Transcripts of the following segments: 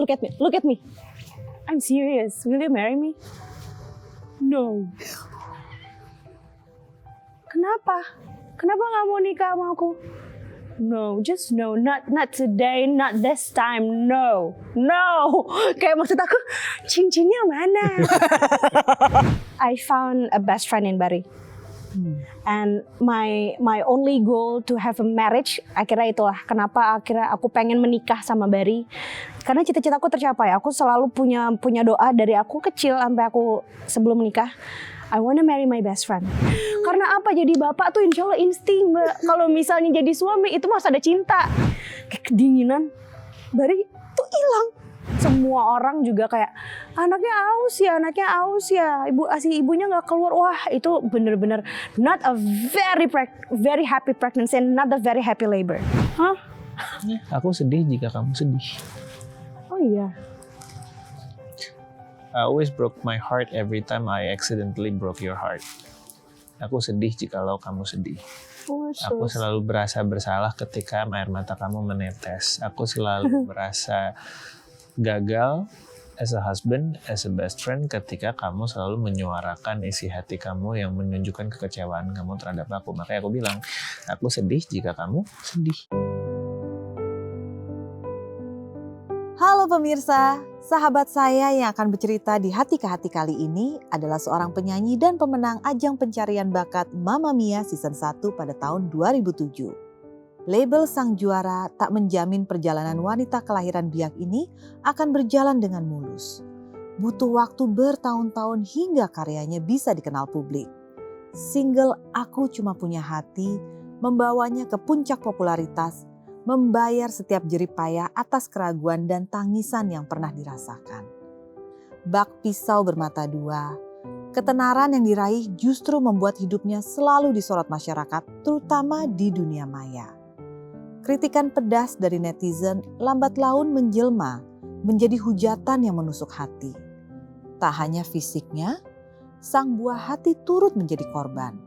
Look at me, look at me. I'm serious. Will you marry me? No. Kenapa? Kenapa nggak mau nikah sama aku? No, just no, not today, not this time, no. Kayak maksud aku, cincinnya mana? I found a best friend in Bari. And my only goal to have a marriage, akhirnya itulah kenapa akhirnya aku pengen menikah sama Bari. Karena cita-citaku tercapai. Aku selalu punya doa dari aku kecil sampai aku sebelum menikah. I wanna marry my best friend. Karena apa? Jadi bapak tuh insya Allah insting, Mbak. Kalau misalnya jadi suami itu masih ada cinta. Kayak kedinginan. Bari tuh hilang. Semua orang juga kayak anaknya aus ya. Ibunya nggak keluar. Wah itu bener-bener not a very happy pregnancy and not a very happy labor. Hah? Aku sedih jika kamu sedih. Oh iya. I always broke my heart every time I accidentally broke your heart. Aku sedih jikalau kamu sedih. Aku selalu berasa bersalah ketika air mata kamu menetes. Aku selalu merasa gagal as a husband, as a best friend ketika kamu selalu menyuarakan isi hati kamu yang menunjukkan kekecewaan kamu terhadap aku. Makanya aku bilang, aku sedih jika kamu sedih. Halo pemirsa, sahabat saya yang akan bercerita di Hati ke Hati kali ini adalah seorang penyanyi dan pemenang ajang pencarian bakat Mamma Mia Season 1 pada tahun 2007. Label sang juara tak menjamin perjalanan wanita kelahiran Biak ini akan berjalan dengan mulus. Butuh waktu bertahun-tahun hingga karyanya bisa dikenal publik. Single Aku Cuma Punya Hati membawanya ke puncak popularitas, membayar setiap jerih payah atas keraguan dan tangisan yang pernah dirasakan. Bak pisau bermata dua, ketenaran yang diraih justru membuat hidupnya selalu disorot masyarakat, terutama di dunia maya. Kritikan pedas dari netizen lambat laun menjelma menjadi hujatan yang menusuk hati. Tak hanya fisiknya, sang buah hati turut menjadi korban.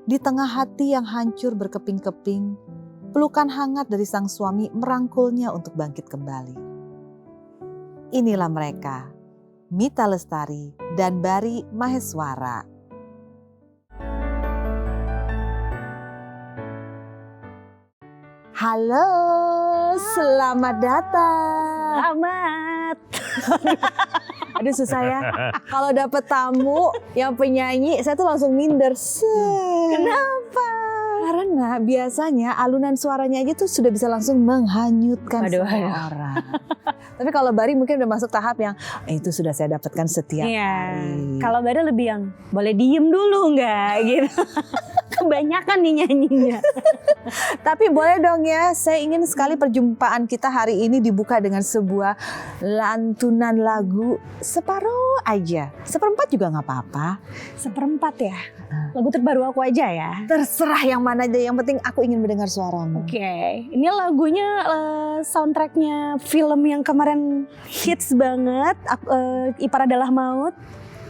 Di tengah hati yang hancur berkeping-keping, pelukan hangat dari sang suami merangkulnya untuk bangkit kembali. Inilah mereka, Mita Lestari dan Bari Maheswara. Halo, selamat datang. Selamat. Aduh susah ya, kalau dapet tamu yang penyanyi saya tuh langsung minder. Kenapa? Karena biasanya alunan suaranya aja tuh sudah bisa langsung menghanyutkan semua orang. Tapi kalau Bari mungkin udah masuk tahap yang itu sudah saya dapatkan setiap hari. Kalau Bari lebih yang boleh diem dulu nggak gitu. Kebanyakan nih nyanyinya. Tapi boleh dong ya, saya ingin sekali perjumpaan kita hari ini dibuka dengan sebuah lantunan lagu separuh aja. Seperempat juga nggak apa-apa. Seperempat ya? Lagu terbaru aku aja ya? Terserah yang mana aja, yang penting aku ingin mendengar suaramu. Oke. Ini lagunya soundtracknya film yang kemarin hits banget, Ipar Adalah Maut.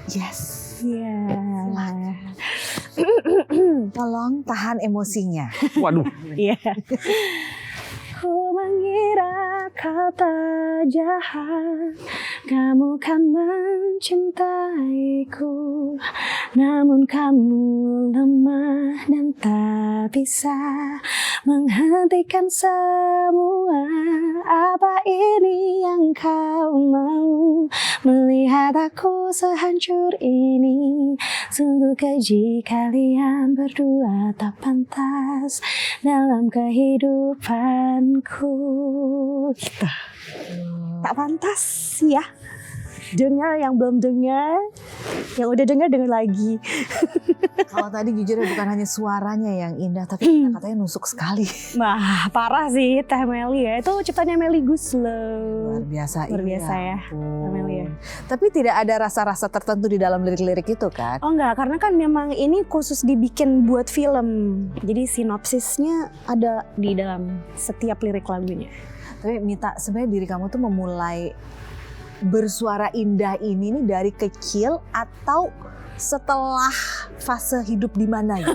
Yes. Iya. Tolong tahan emosinya. Waduh. Iya. Ku mengira kau tak jahat, kamu kan mencintaiku, namun kamu lemah dan tak bisa menghentikan semua. Apa ini yang kau mau, melihat aku sehancur ini? Sungguh keji kalian berdua tak pantas dalam kehidupanku. Gitu. Tak pantas ya. Dengar yang belum dengar, yang udah dengar lagi. Kalau tadi jujur bukan hanya suaranya yang indah, tapi katanya nusuk sekali. Wah parah sih Teh Meli ya, itu ciptanya Meli Guslow. Luar biasa, Luar biasa ya Teh Meli ya. Tapi tidak ada rasa-rasa tertentu di dalam lirik-lirik itu kan? Oh enggak, karena kan memang ini khusus dibikin buat film. Jadi sinopsisnya ada di dalam setiap lirik lagunya. Tapi Mita, sebenarnya diri kamu tuh memulai bersuara indah ini nih dari kecil atau setelah fase hidup di mana ya?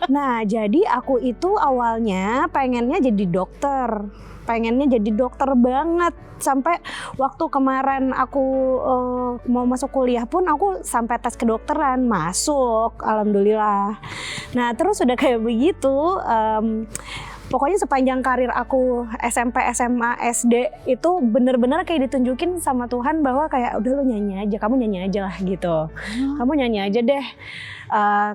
Nah, jadi aku itu awalnya pengennya jadi dokter. pengennya jadi dokter banget. Sampai waktu kemarin aku mau masuk kuliah pun aku sampai tes kedokteran, masuk, alhamdulillah. Nah terus udah kayak begitu, pokoknya sepanjang karir aku SMP, SMA, SD itu bener-bener kayak ditunjukin sama Tuhan bahwa kayak udah lu nyanyi aja, kamu nyanyi aja lah gitu. Kamu nyanyi aja deh.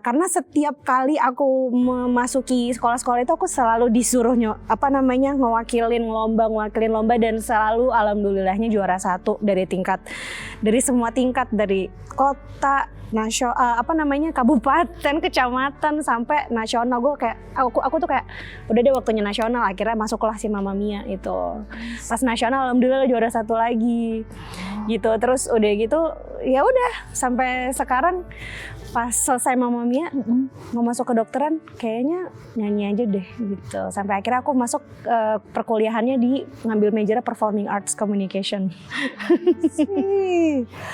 Karena setiap kali aku memasuki sekolah-sekolah itu aku selalu disuruh ngewakilin lomba dan selalu alhamdulillahnya juara 1 dari semua tingkat, dari kota, nasional, kabupaten, kecamatan sampai nasional. Gue kayak aku tuh kayak udah deh waktunya nasional, akhirnya masuklah si Mamma Mia itu. Pas nasional alhamdulillah juara 1 lagi gitu. Terus udah gitu ya udah sampai sekarang pas selesai Mamma Mia mau masuk ke dokteran kayaknya nyanyi aja deh gitu. Sampai akhirnya aku masuk perkuliahannya di ngambil majornya Performing Arts Communication.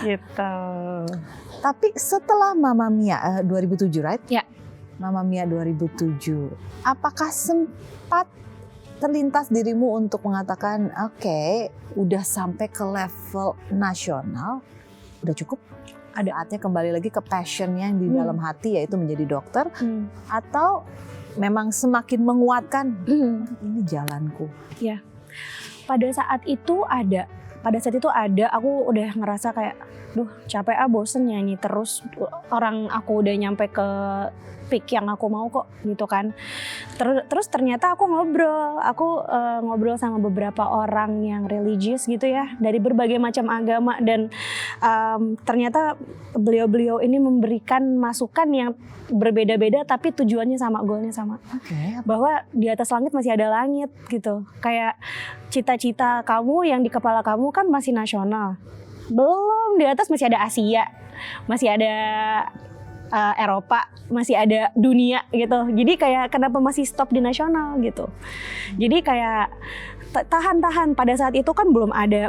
Gitu. Tapi setelah Mamma Mia 2007 right? Ya. Mamma Mia 2007. Apakah sempat terlintas dirimu untuk mengatakan oke, udah sampai ke level nasional, udah cukup? Ada saatnya kembali lagi ke passionnya yang di dalam hati, yaitu menjadi dokter, atau memang semakin menguatkan ini jalanku? Ya, pada saat itu ada, aku udah ngerasa kayak, duh capek bosen nyanyi terus, orang aku udah nyampe ke peak yang aku mau kok gitu kan. Terus ternyata aku ngobrol sama beberapa orang yang religius gitu ya, dari berbagai macam agama, dan ternyata beliau-beliau ini memberikan masukan yang berbeda-beda tapi tujuannya sama, goalnya sama. Bahwa di atas langit masih ada langit gitu. Kayak cita-cita kamu yang di kepala kamu kan masih nasional. Belum, di atas masih ada Asia, masih ada Eropa, masih ada dunia gitu. Jadi kayak kenapa masih stop di nasional gitu. Jadi kayak tahan. Pada saat itu kan belum ada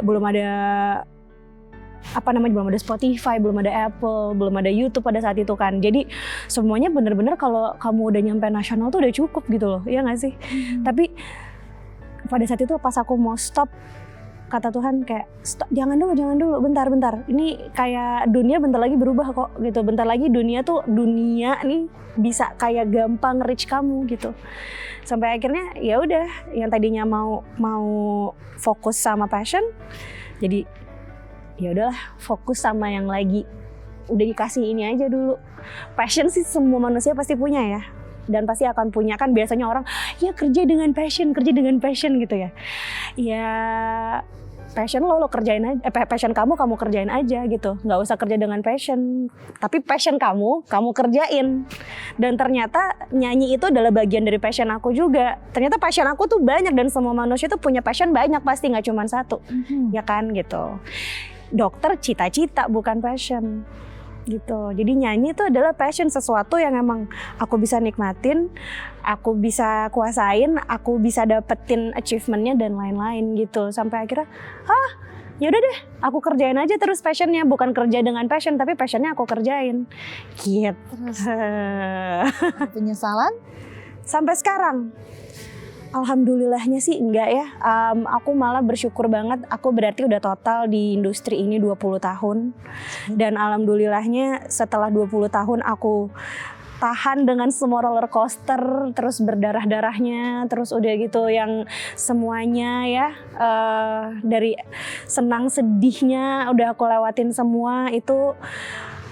Spotify, belum ada Apple, belum ada YouTube pada saat itu kan. Jadi semuanya bener-bener kalau kamu udah nyampe nasional tuh udah cukup gitu loh, iya nggak sih? Tapi pada saat itu pas aku mau stop, kata Tuhan kayak stop, jangan dulu, bentar. Ini kayak dunia bentar lagi berubah kok gitu. Bentar lagi dunia nih bisa kayak gampang reach kamu gitu. Sampai akhirnya ya udah, yang tadinya mau fokus sama passion, jadi ya udahlah fokus sama yang lagi udah dikasih ini aja dulu. Passion sih semua manusia pasti punya ya. Dan pasti akan punya, kan biasanya orang ya kerja dengan passion gitu ya. Ya passion lo kerjain aja, passion kamu kerjain aja gitu. Nggak usah kerja dengan passion, tapi passion kamu kerjain. Dan ternyata nyanyi itu adalah bagian dari passion aku juga. Ternyata passion aku tuh banyak, dan semua manusia tuh punya passion banyak pasti, nggak cuma satu, ya kan gitu. Dokter cita-cita bukan passion gitu. Jadi nyanyi itu adalah passion, sesuatu yang emang aku bisa nikmatin, aku bisa kuasain, aku bisa dapetin achievementnya dan lain-lain gitu. Sampai akhirnya, ya udah deh, aku kerjain aja terus passionnya, bukan kerja dengan passion, tapi passionnya aku kerjain. Gitu. Penyesalan? Sampai sekarang. Alhamdulillahnya sih enggak ya. Aku malah bersyukur banget. Aku berarti udah total di industri ini 20 tahun. Dan alhamdulillahnya setelah 20 tahun aku tahan dengan semua roller coaster, terus berdarah-darahnya, terus udah gitu yang semuanya ya, dari senang sedihnya udah aku lewatin semua itu.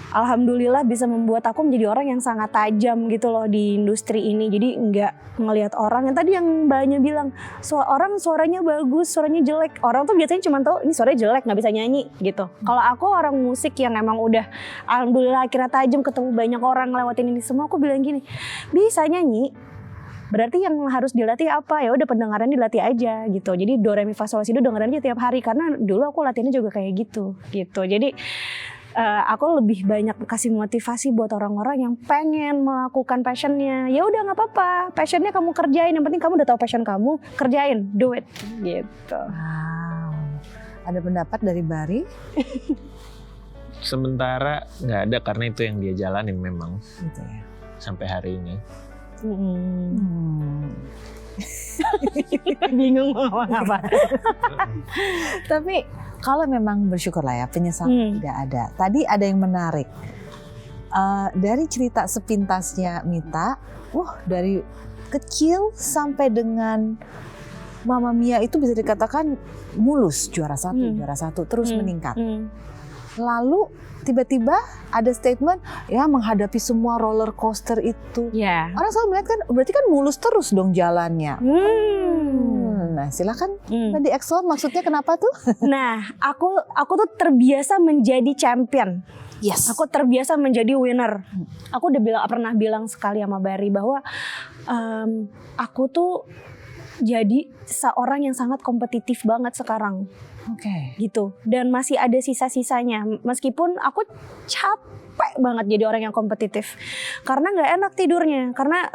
Alhamdulillah bisa membuat aku menjadi orang yang sangat tajam gitu loh di industri ini. Jadi nggak ngelihat orang yang tadi yang banyak bilang orang suaranya bagus, suaranya jelek. Orang tuh biasanya cuma tahu ini suaranya jelek, nggak bisa nyanyi gitu. Kalau aku orang musik yang emang udah alhamdulillah akhirnya tajam, ketemu banyak orang ngelewatin ini semua, aku bilang gini, bisa nyanyi. Berarti yang harus dilatih apa? Ya udah pendengaran dilatih aja gitu. Jadi do re mi fa sol la si do dengerin aja tiap hari, karena dulu aku latihannya juga kayak gitu. Jadi aku lebih banyak kasih motivasi buat orang-orang yang pengen melakukan passionnya. Ya udah nggak apa-apa, passionnya kamu kerjain. Yang penting kamu udah tahu passion kamu, kerjain, do it, gitu. Wow, ada pendapat dari Bari? Sementara nggak ada, karena itu yang dia jalanin memang Gitu ya. sampai hari ini. Bingung mau ngomong apa. Tapi kalau memang bersyukur lah ya, penyesalan tidak ada. Tadi ada yang menarik. Dari cerita sepintasnya Mita, dari kecil sampai dengan Mamma Mia itu bisa dikatakan mulus, juara satu terus meningkat. Lalu tiba-tiba ada statement ya menghadapi semua roller coaster itu. Ya. Orang selalu melihat kan berarti kan mulus terus dong jalannya. Nah silakan tadi explore maksudnya kenapa tuh? Nah aku tuh terbiasa menjadi champion. Yes. Aku terbiasa menjadi winner. Aku udah pernah bilang sekali sama Bari bahwa aku tuh jadi seorang yang sangat kompetitif banget sekarang. Oke. Gitu. Dan masih ada sisa-sisanya. Meskipun aku capek banget jadi orang yang kompetitif. Karena nggak enak tidurnya. Karena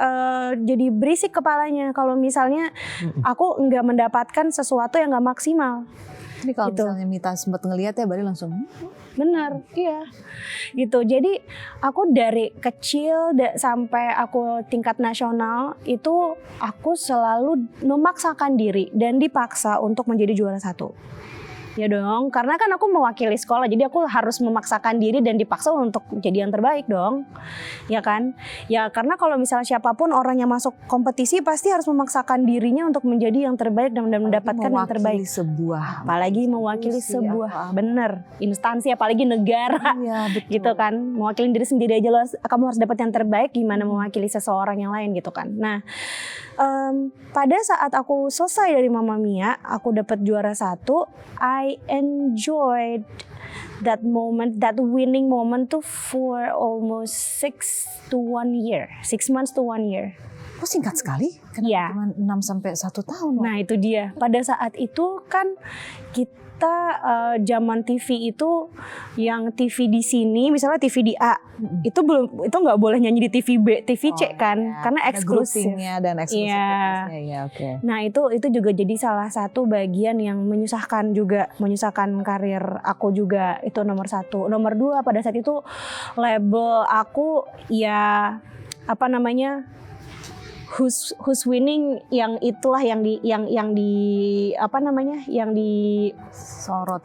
jadi berisik kepalanya. Kalau misalnya aku nggak mendapatkan sesuatu yang nggak maksimal. Jadi kalau gitu. misalnya Mita sempat ngelihat ya Bari langsung. Benar, iya. Gitu. Jadi aku dari kecil sampai aku tingkat nasional itu aku selalu memaksakan diri dan dipaksa untuk menjadi juara 1. Ya dong, karena kan aku mewakili sekolah, jadi aku harus memaksakan diri dan dipaksa untuk jadi yang terbaik dong, ya kan? Ya karena kalau misalnya siapapun orang yang masuk kompetisi pasti harus memaksakan dirinya untuk menjadi yang terbaik dan mendapatkan yang terbaik. Apalagi mewakili sebuah, bener, instansi, apalagi negara, iya, betul. Gitu kan? Mewakili diri sendiri aja kamu harus dapat yang terbaik, gimana mewakili seseorang yang lain gitu kan? Nah, pada saat aku selesai dari Mamma Mia, aku dapat juara 1. I enjoyed that moment, that winning moment tuh for almost 6 months to 1 year. Kok singkat sekali? Kenapa cuma 6 sampai 1 tahun? Nah itu dia. Pada saat itu kan kita zaman TV itu yang TV di sini, misalnya TV di A, itu nggak boleh nyanyi di TV B, TV C kan, karena eksklusif. Dan eksklusif. Iya. Okay. Nah itu juga jadi salah satu bagian yang menyusahkan karir aku juga. Itu nomor 1. Nomor 2 pada saat itu label aku ya who's winning, yang itulah yang di sorot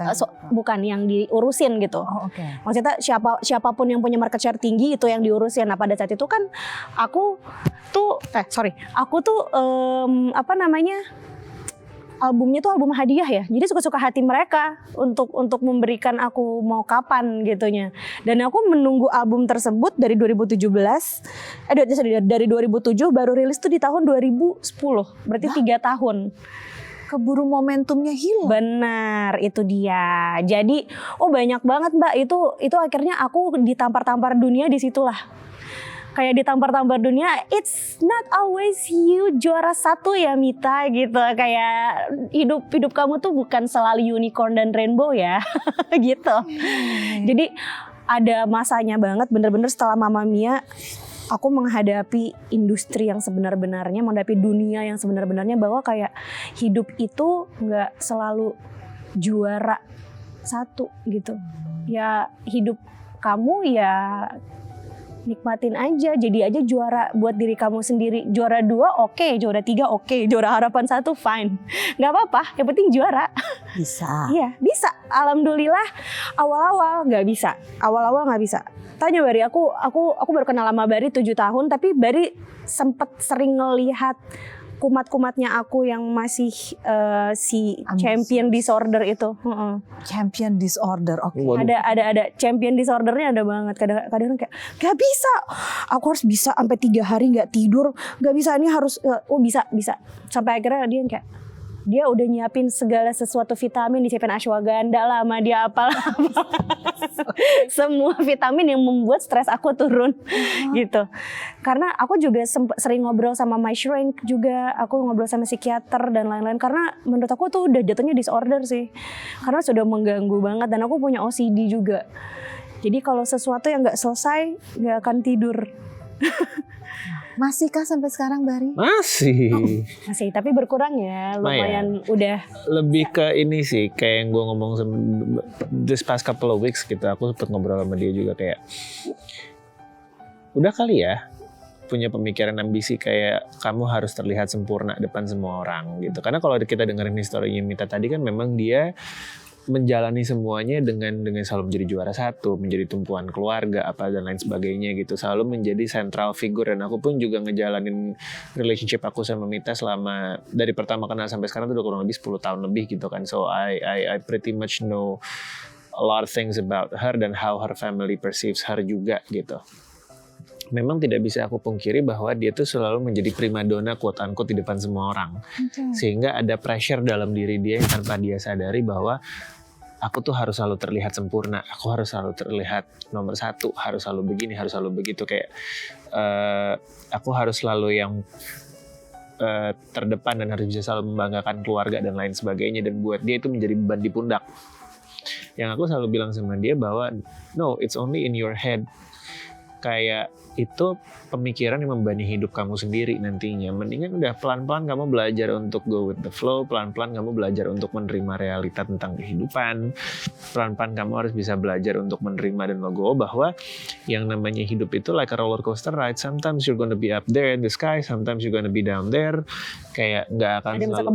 bukan yang diurusin gitu. Okay. Maksudnya siapapun yang punya market share tinggi itu yang diurusin. Nah pada saat itu kan aku tuh albumnya tuh album hadiah ya, jadi suka-suka hati mereka untuk memberikan aku mau kapan gitunya. Dan aku menunggu album tersebut dari 2017, dari 2007 baru rilis tuh di tahun 2010, berarti 3 tahun. Keburu momentumnya hilang. Benar, itu dia. Jadi, banyak banget Mbak. Itu akhirnya aku ditampar-tampar dunia di situlah. Kayak ditampar-tampar dunia, it's not always you juara 1 ya Mita gitu. Kayak hidup kamu tuh bukan selalu unicorn dan rainbow ya, gitu. Jadi ada masanya banget, bener-bener setelah Mamma Mia, aku menghadapi industri yang sebenar-benarnya, menghadapi dunia yang sebenar-benarnya, bahwa kayak hidup itu nggak selalu juara 1 gitu. Ya hidup kamu ya nikmatin aja, jadi aja juara buat diri kamu sendiri. Juara 2 oke, juara 3 oke, juara harapan 1 fine, nggak apa-apa, yang penting juara. Bisa. Iya bisa, alhamdulillah. Awal-awal nggak bisa. Tanya Bari, aku baru kenal sama Bari 7 tahun, tapi Bari sempet sering ngelihat kumat-kumatnya aku yang masih si champion disorder itu. Champion disorder, oke. Ada champion disordernya, ada banget. Kadang-kadang kayak gak bisa, aku harus bisa sampai 3 hari nggak tidur, nggak bisa, ini harus bisa. Sampai akhirnya dia udah nyiapin segala sesuatu vitamin, disiapin ashwagandha lah sama dia apalah. Semua vitamin yang membuat stres aku turun gitu. Karena aku juga sering ngobrol sama my shrink juga, aku ngobrol sama psikiater dan lain-lain, karena menurut aku tuh udah jatuhnya disorder sih. Karena sudah mengganggu banget, dan aku punya OCD juga. Jadi kalau sesuatu yang gak selesai gak akan tidur. Masihkah sampai sekarang Bari? Masih, tapi berkurang ya, lumayan udah. Lebih ke ini sih, kayak yang gue ngomong sama this past couple of weeks gitu, aku sempet ngobrol sama dia juga kayak, udah kali ya, punya pemikiran ambisi kayak kamu harus terlihat sempurna depan semua orang gitu. Karena kalau kita dengerin historinya Mita tadi kan memang dia menjalani semuanya dengan selalu menjadi juara satu, menjadi tumpuan keluarga apa dan lain sebagainya gitu, selalu menjadi central figure. Dan aku pun juga ngejalanin relationship aku sama Mita selama dari pertama kenal sampai sekarang tuh udah kurang lebih 10 tahun lebih gitu kan. So I pretty much know a lot of things about her dan how her family perceives her juga gitu. Memang tidak bisa aku pungkiri bahwa dia tuh selalu menjadi primadona quote unquote di depan semua orang. Sehingga ada pressure dalam diri dia yang tanpa dia sadari bahwa aku tuh harus selalu terlihat sempurna, aku harus selalu terlihat nomor satu, harus selalu begini, harus selalu begitu. Kayak aku harus selalu yang terdepan dan harus bisa selalu membanggakan keluarga dan lain sebagainya. Dan buat dia itu menjadi beban di pundak. Yang aku selalu bilang sama dia bahwa no, it's only in your head. Kayak itu pemikiran yang membebani hidup kamu sendiri nantinya. Mendingan udah pelan-pelan kamu belajar untuk go with the flow, pelan-pelan kamu belajar untuk menerima realita tentang kehidupan, pelan-pelan kamu harus bisa belajar untuk menerima dan legowo bahwa yang namanya hidup itu like a roller coaster ride. Sometimes you're gonna be up there in the sky, sometimes you're gonna be down there. Kayak nggak akan Kadang selalu,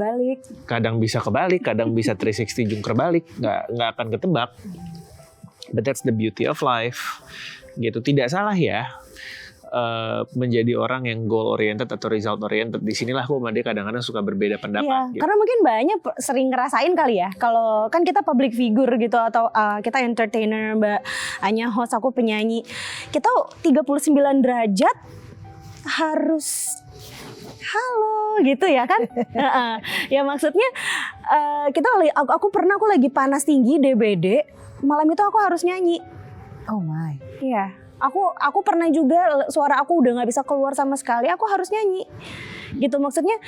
bisa kebalik. kadang bisa 360 jungker balik, nggak akan ketebak. But that's the beauty of life. Gitu, tidak salah ya menjadi orang yang goal oriented atau result oriented. Di sinilah aku sama dia kadang-kadang suka berbeda pendapat. Iya, Gitu. karena mungkin banyak sering ngerasain kali ya. Kalau kan kita public figure gitu atau kita entertainer, Mbak Anya host, aku penyanyi. Kita 39 derajat harus halo gitu ya kan. Ya maksudnya aku pernah lagi panas tinggi DBD, malam itu aku harus nyanyi. Oh my. Iya. Aku pernah juga suara aku udah nggak bisa keluar sama sekali, aku harus nyanyi gitu. Maksudnya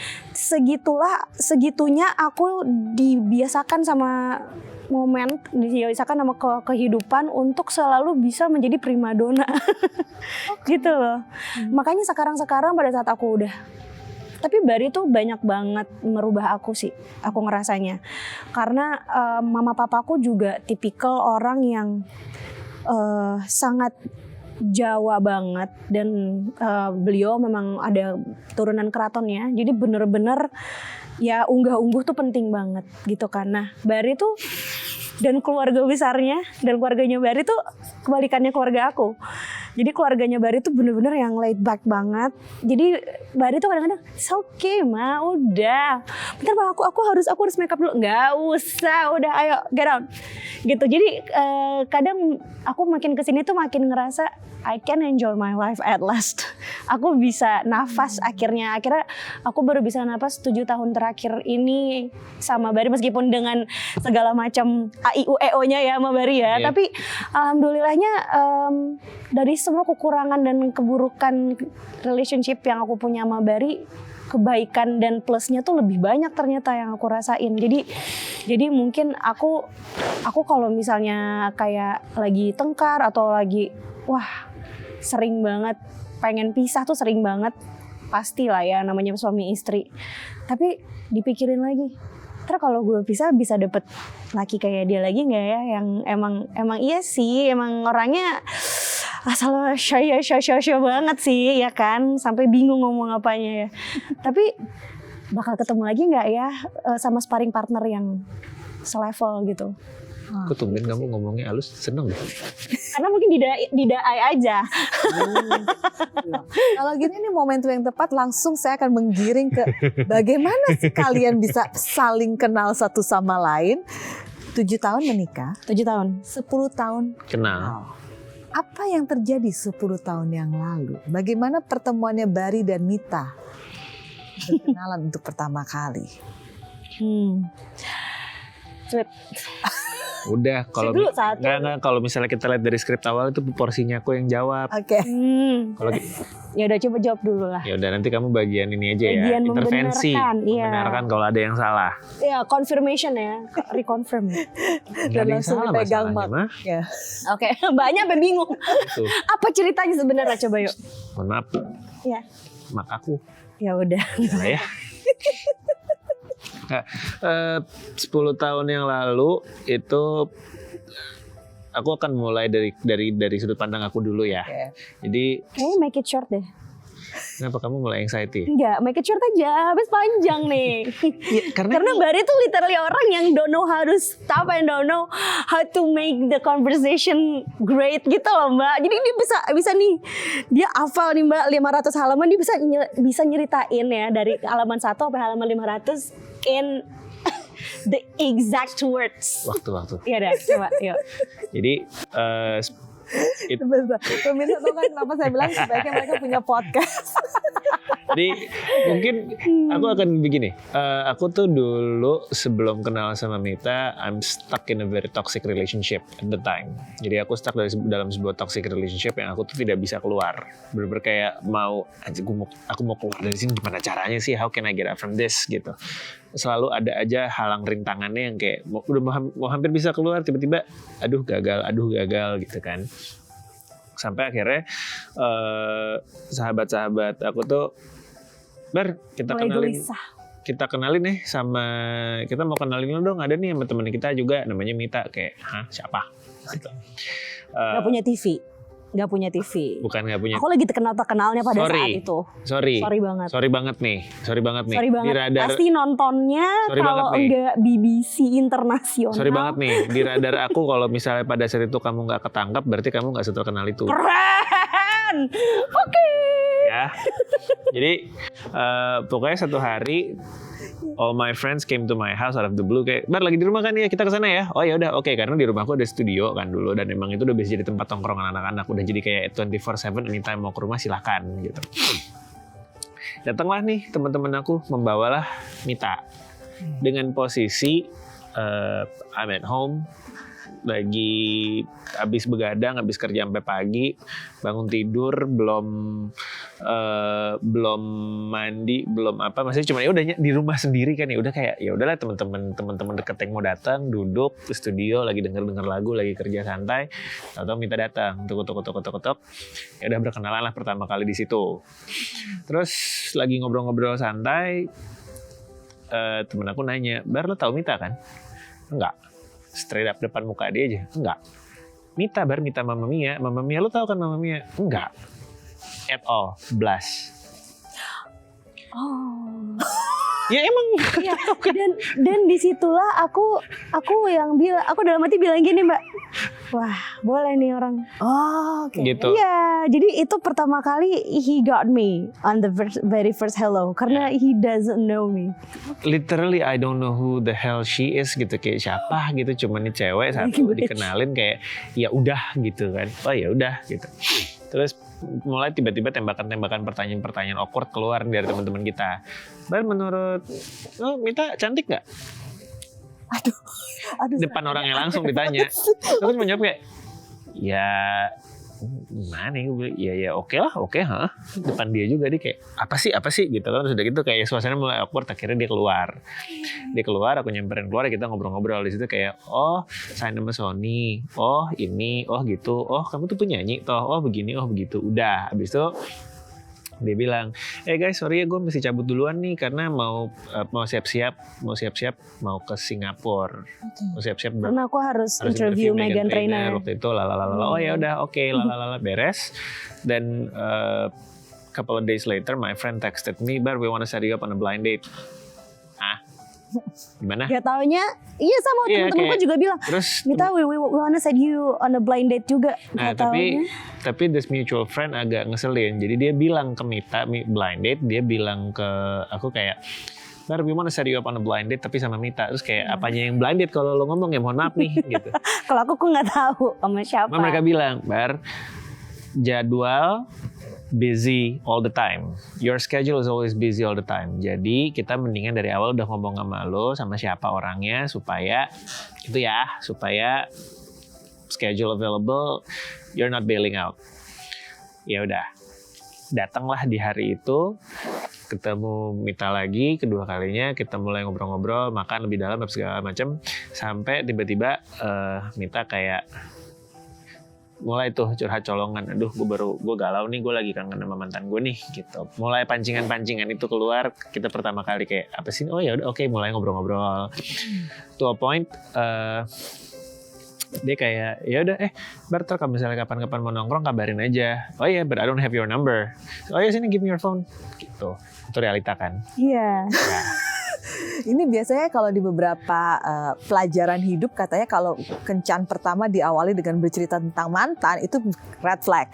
segitunya aku dibiasakan sama momen, dibiasakan sama kehidupan untuk selalu bisa menjadi primadona. Gitu loh. Makanya sekarang pada saat aku udah, tapi Bari tuh banyak banget merubah aku sih, aku ngerasanya. Karena mama papaku juga tipikal orang yang sangat Jawa banget, dan beliau memang ada turunan keraton ya, jadi bener-bener ya unggah-ungguh tuh penting banget gitu kan. Nah Bari tuh dan keluarga besarnya dan keluarganya Bari tuh kebalikannya keluarga aku. Jadi keluarganya Bari tuh bener-bener yang laid back banget. Jadi Bari tuh kadang-kadang it's okay ma, udah bentar ma, aku harus make up dulu. Nggak usah, udah ayo get out gitu. Jadi kadang aku makin kesini tuh makin ngerasa I can enjoy my life at last. Aku bisa nafas akhirnya aku baru bisa nafas 7 tahun terakhir ini sama Bari, meskipun dengan segala macam AIUEO-nya ya sama Bari ya. Tapi alhamdulillahnya dari semua kekurangan dan keburukan relationship yang aku punya sama Bari, kebaikan dan plusnya tuh lebih banyak ternyata yang aku rasain. Jadi mungkin aku kalau misalnya kayak lagi tengkar atau lagi sering banget pengen pisah tuh sering banget, pastilah ya namanya suami istri. Tapi dipikirin lagi, ntar kalau gue pisah bisa dapet laki kayak dia lagi nggak ya, yang emang iya sih, emang orangnya asal shy banget sih ya kan, sampai bingung ngomong apanya ya. Tapi bakal ketemu lagi nggak ya sama sparring partner yang selevel gitu. Aku tumben kamu ngomongnya halus, seneng deh. Karena mungkin didai aja. Kalau gini nih momentum yang tepat, langsung saya akan menggiring ke bagaimana sih kalian bisa saling kenal satu sama lain. 7 tahun menikah. 7 tahun. 10 tahun Kenal. Apa yang terjadi 10 tahun yang lalu? Bagaimana pertemuannya Bari dan Mita berkenalan untuk pertama kali? Sweet. Udah, kalau misalnya kita lihat dari skrip awal itu porsinya aku yang jawab. Oke. Kalau Ya udah coba jawab dulu lah. ya udah nanti kamu bagian ini aja Bagian ya, intervensi, membenarkan, membenarkan kalau ada yang salah. Ya confirmation ya, reconfirm. Nggak Dan ada yang langsung salah dipegang masalahnya mah. Ya. Oke, banyak yang bingung. Tuh, Apa ceritanya sebenarnya, coba yuk. mohon maaf. Ya. Mak aku. Ya udah. Nah, ya. 10 tahun yang lalu itu aku akan mulai dari sudut pandang aku dulu ya. Oke. Jadi Kayaknya make it short deh. Kenapa kamu mulai anxiety? Enggak, make it short aja, habis panjang nih. Ya, Karena Bari tuh literally orang yang don't know how to stop and don't know how to make the conversation great gitu loh Mbak. Jadi dia bisa nih, dia hafal nih Mbak 500 halaman, dia bisa nyeritain ya dari halaman 1 sampai halaman 500 in the exact words. Waktu. Iya dah, coba yuk. Jadi Pemirsa tahu kan kenapa saya bilang sebaiknya mereka punya podcast. Jadi mungkin aku akan begini. Aku tuh dulu sebelum kenal sama Mita, I'm stuck in a very toxic relationship at the time. Jadi aku stuck dalam sebuah toxic relationship yang aku tuh tidak bisa keluar. Bener-bener kayak aku mau keluar dari sini, gimana caranya sih? How can I get out from this gitu. Selalu ada aja halang rintangannya yang kayak udah mau hampir bisa keluar, tiba-tiba aduh gagal gitu kan. Sampai akhirnya sahabat-sahabat aku tuh kita kenalin nih sama, kita mau kenalin lo dong, ada nih sama temen kita juga namanya Mita. Kayak siapa gitu. Gak punya TV. Bukan gak punya. Aku lagi terkenalnya pada saat itu. Sorry banget. Sorry banget nih. Di radar, pasti nontonnya kalau enggak BBC Internasional. Sorry banget nih. Di radar aku kalau misalnya pada saat itu kamu gak ketangkap, berarti kamu gak seterkenal itu. Keren. Oke. Ya. Jadi pokoknya satu hari all my friends came to my house out of the blue, kayak Bar lagi di rumah kan ya, kita kesana ya. Oh ya udah, oke. Karena di rumahku ada studio kan dulu, dan emang itu udah bisa jadi tempat tongkrongan anak-anak, udah jadi kayak 24/7 anytime mau ke rumah silahkan gitu. Datanglah nih teman-teman aku, membawalah Mita dengan posisi I'm at home, lagi habis begadang, habis kerja sampai pagi, bangun tidur, belum mandi, belum apa, maksudnya cuma ya udah di rumah sendiri kan, ya udah kayak ya udahlah teman-teman deket yang mau datang, duduk di studio lagi denger lagu, lagi kerja santai, atau Mita datang, tok, ya udah berkenalan lah pertama kali di situ. Terus lagi ngobrol-ngobrol santai, temen aku nanya, Bar lo tau Mita kan? Enggak. Straight up depan muka dia aja. Enggak. Mita Mama Mia. Mama Mia, lu tahu kan Mama Mia? Enggak. At all. Blush. Oh. Ya emang. Iya. Dan disitulah aku yang bilang, aku dalam hati bilang gini Mbak. Wah, boleh nih orang. Oh, oke. Gitu. Iya, jadi itu pertama kali he got me on the very first hello, karena he doesn't know me. Literally I don't know who the hell she is gitu, kayak siapa gitu, cuma nih cewek satu dikenalin kayak ya udah gitu kan. Oh ya udah gitu. Terus mulai tiba-tiba tembakan-tembakan pertanyaan-pertanyaan awkward keluar dari teman-teman kita. Bar, menurut lo Mita cantik nggak? Aduh. Depan orangnya langsung ditanya. Terus menjawab kayak, ya gimana ya oke lah, depan dia juga, dia kayak apa sih gitu kan. Terus udah gitu kayak suasana mulai awkward, akhirnya dia keluar, aku nyamperin keluar, kita ngobrol-ngobrol di situ kayak, oh sign sama Sony, oh ini, oh gitu, oh kamu tuh penyanyi toh, oh begini, oh begitu. Udah habis itu dia bilang, guys sorry ya gue mesti cabut duluan nih karena mau siap-siap mau ke Singapura. Mau siap-siap karena aku harus interview Meghan Trainor waktu itu. Oh ya udah, oke, beres. Dan couple of days later my friend texted me, Bar, we want to set you up on a blind date. Gimana? Gak taunya, iya sama temen-temenku juga bilang, terus Mita, we wanna set you on a blind date juga. Nah, tapi this mutual friend agak ngeselin. Jadi dia bilang ke Mita blind date, dia bilang ke aku kayak, Bar, we wanna set you up on a blind date tapi sama Mita. Terus kayak apanya yang blind date kalau lo ngomong ya mohon maaf nih gitu. Kalau aku nggak tahu sama siapa. Mereka bilang, Bar, jadwal busy all the time. Your schedule is always busy all the time. Jadi kita mendingan dari awal udah ngomong sama lo, sama siapa orangnya, supaya schedule available, you're not bailing out. Ya udah, datanglah di hari itu, ketemu Mita lagi kedua kalinya, kita mulai ngobrol-ngobrol, makan lebih dalam segala macam, sampai tiba-tiba Mita kayak mulai tuh curhat colongan, aduh gue galau nih, gue lagi kangen sama mantan gue nih gitu. Mulai pancingan itu keluar, kita pertama kali kayak apa sih, oh ya udah oke, mulai ngobrol-ngobrol. To a point Dia kayak ya udah Bartel kalau misalnya kapan-kapan mau nongkrong kabarin aja. Oh iya, but I don't have your number. Oh iya, sini give me your phone. Gitu. Itu realita kan. Iya. Ya. Ini biasanya kalau di beberapa pelajaran hidup katanya kalau kencan pertama diawali dengan bercerita tentang mantan itu red flag.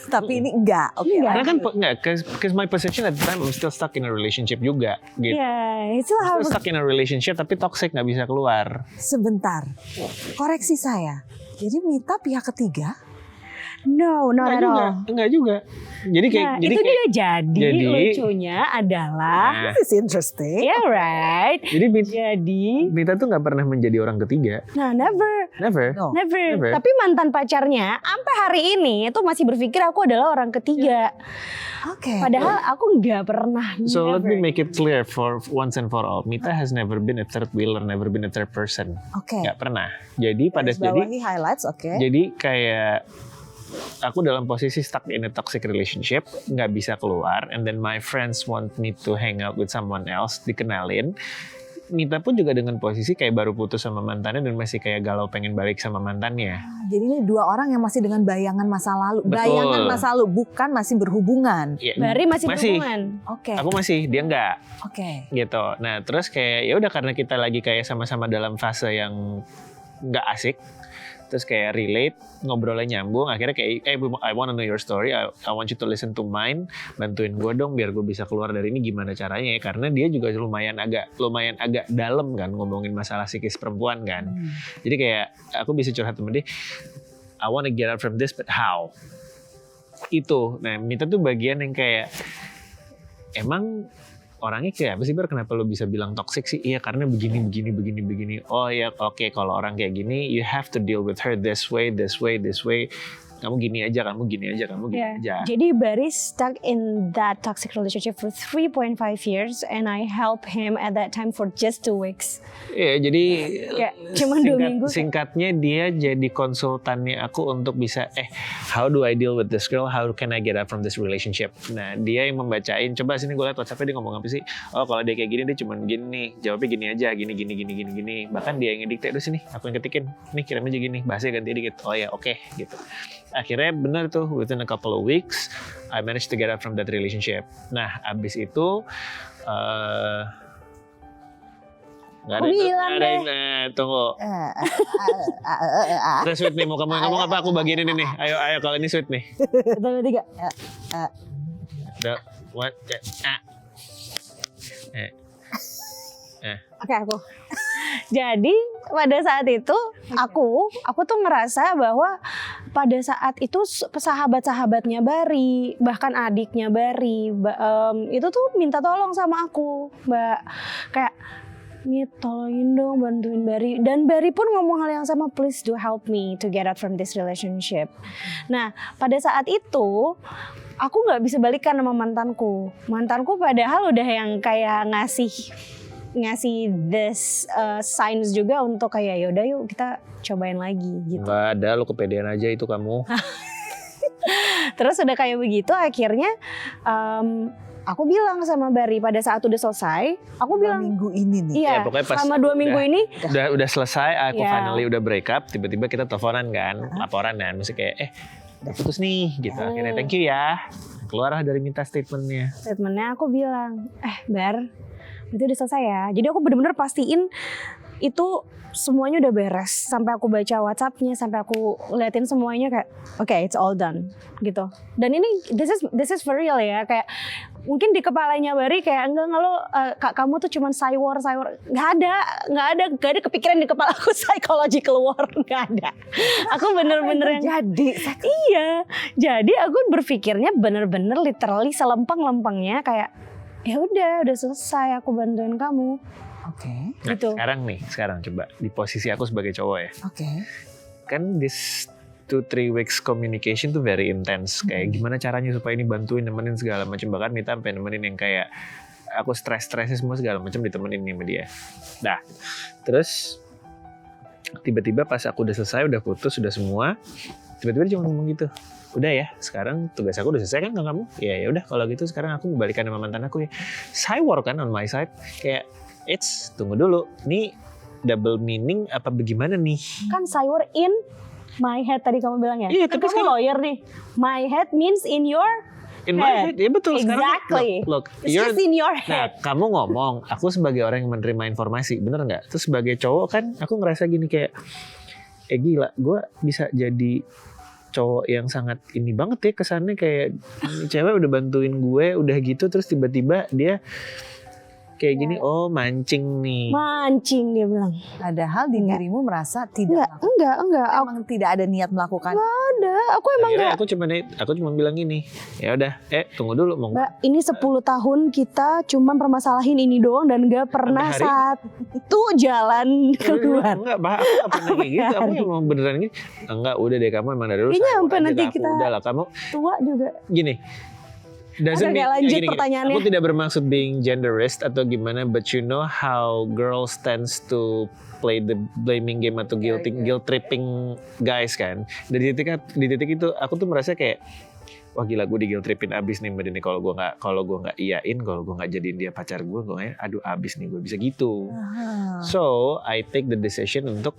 Tapi ini enggak. Oke. Enggak. Karena kan enggak, cause my position at the time I'm still stuck in a relationship juga gitu. Iya, itu Still stuck in a relationship tapi toxic, nggak bisa keluar. Sebentar. Koreksi saya. Jadi Mita pihak ketiga? No, not at all. Enggak juga. Jadi kayak Nah, jadi itu kayak, dia jadi lucunya adalah, Nah, This is interesting. yeah right. jadi Jadi, Mita tuh nggak pernah menjadi orang ketiga. nah never. Never. No. Never. Tapi mantan pacarnya sampai hari ini itu masih berpikir aku adalah orang ketiga. Oke. Padahal aku nggak pernah. So let me never. make it clear for once and for all. Mita has never been a third wheeler, never been a third person. Oke. Nggak pernah. Jadi pada Garis bawahi highlights, oke. jadi kayak aku dalam posisi stuck in a toxic relationship, nggak bisa keluar, and then my friends want me to hang out with someone else, dikenalin. Mita pun juga dengan posisi kayak baru putus sama mantannya dan masih kayak galau pengen balik sama mantannya. Jadi ini dua orang yang masih dengan bayangan masa lalu. Betul. Bayangan masa lalu, bukan masih berhubungan. Ya, Bari masih berhubungan. Oke. Aku masih, dia enggak. Oke. Gitu. Nah, terus kayak ya udah karena kita lagi kayak sama-sama dalam fase yang nggak asik, terus kayak relate, ngobrolnya nyambung, akhirnya kayak I want to know your story, I want you to listen to mine, bantuin gue dong biar gue bisa keluar dari ini gimana caranya ya, karena dia juga lumayan agak dalam kan ngomongin masalah psikis perempuan kan. Jadi kayak aku bisa curhat sama dia, I want to get out from this but how? Itu. Nah, Mita tuh bagian yang kayak emang orangnya kayak apa sih Bar? Kenapa lo bisa bilang toxic sih? Iya karena begini. Oh ya oke, kalau orang kayak gini you have to deal with her this way. Kamu gini aja. Yeah. Jadi Barry stuck in that toxic relationship for 3.5 years and I help him at that time for just 2 weeks. Iya, jadi Kayak cuma 2 minggu. Singkatnya dia jadi konsultannya aku untuk bisa how do I deal with this girl? How can I get out from this relationship? Nah, dia yang membacain. Coba sini gue liat WhatsApp-nya dia ngomong apa sih? Oh, kalau dia kayak gini dia cuma gini, jawabnya gini aja, gini. Bahkan dia yang ngedikte, "Aduh sini, aku yang ketikin. Nih kirim aja gini, bahasanya ganti dikit." Oh ya, oke, gitu. Akhirnya benar tuh, within a couple of weeks I managed to get out from that relationship. Nah, abis itu nggak ada, tunggu. Kita sweet nih, mau kamu ngomong apa? Aku bagian ini nih. Ayo kalau ini sweet nih. Kita tiga. What? Oke, aku. Jadi pada saat itu aku tuh ngerasa bahwa pada saat itu sahabat-sahabatnya Bari, bahkan adiknya Bari, itu tuh minta tolong sama aku, Mbak. Kayak, "Nih tolongin dong, bantuin Bari." Dan Bari pun ngomong hal yang sama, "Please do help me to get out from this relationship." Nah, pada saat itu aku nggak bisa balikan sama mantanku. Mantanku padahal udah yang kayak ngasih this signs juga untuk kayak yaudah yuk kita cobain lagi gitu. Nggak ada, lu kepedean aja itu kamu. Terus udah kayak begitu akhirnya aku bilang sama Bari pada saat udah selesai, aku 2 bilang minggu ini nih. iya, Ya, pokoknya pas selama 2 minggu ini udah selesai, aku Iya. finally udah break up, tiba-tiba kita teleponan kan, laporan kan, mesti kayak udah putus nih gitu. Akhirnya thank you ya. Keluarlah dari minta statementnya. aku bilang, Bar, itu udah selesai ya. Jadi aku bener-bener pastiin itu semuanya udah beres. Sampai aku baca WhatsApp-nya, sampai aku liatin semuanya kayak, oke, it's all done gitu. Dan ini this is for real ya. Kayak mungkin di kepalanya Bari kayak enggak lo kamu tuh cuman cywar. Nggak ada kepikiran di kepala aku psychological war, nggak ada. Aku bener-bener yang iya. Jadi aku berpikirnya bener-bener literally selempang-lempangnya kayak ya udah selesai, aku bantuin kamu. Oke. Nah, Gitu. sekarang coba di posisi aku sebagai cowok ya. Oke. Kan this 2-3 weeks communication tuh very intense. Kayak gimana caranya supaya ini bantuin, nemenin segala macam. Bahkan Mita sampai nemenin yang kayak aku stresnya semua segala macam ditemenin sama dia. Nah, terus tiba-tiba pas aku udah selesai, udah putus, udah semua, tiba-tiba dia cuma ngomong gitu. Udah ya, sekarang tugas aku udah selesai kan ke kamu? Ya udah kalau gitu sekarang aku balikan sama mantan aku ya. Cywar kan on my side. Kayak tunggu dulu. Nih double meaning apa bagaimana nih? Kan sayur in my head tadi kamu bilang ya. Iya, Kan tapi kamu lawyer nih. My head means in your In my head, ya betul. Exactly. Sekarang look, It's just in your nah, head. kamu ngomong, aku sebagai orang yang menerima informasi, bener nggak? Terus sebagai cowok kan, aku ngerasa gini kayak, gila, gue bisa jadi cowok yang sangat ini banget ya kesannya kayak ini cewek udah bantuin gue, udah gitu, terus tiba-tiba dia kayak gini, oh mancing nih. Mancing dia bilang. Padahal di dirimu merasa tidak Enggak. emang tidak ada niat melakukan. Ada. Aku emang Akhirnya enggak. aku cuma bilang gini, ya udah, tunggu dulu mau. Mbak, ini 10 tahun kita cuma permasalahin ini doang dan gak pernah Sampai hari satu jalan keluar. Enggak, Pak, aku gak pernah kayak gitu. Aku emang beneran gini. Enggak, udah deh kamu emang dari dulu. Kayaknya sayang sampai aja nanti ke aku. kita- Udah lah, kamu Tua juga. gini. Doesn't Oke, mean- lanjut gini. pertanyaannya. Aku tidak bermaksud being genderist atau gimana, but you know how girls tends to play the blaming game atau guilt tripping guys kan. Di titik itu aku tuh merasa kayak wah gila, gue di guilt trippin abis nih Mbak Dini, kalau gue nggak iyain, kalau gue nggak jadiin dia pacar gue aduh abis nih gue bisa gitu. So I take the decision untuk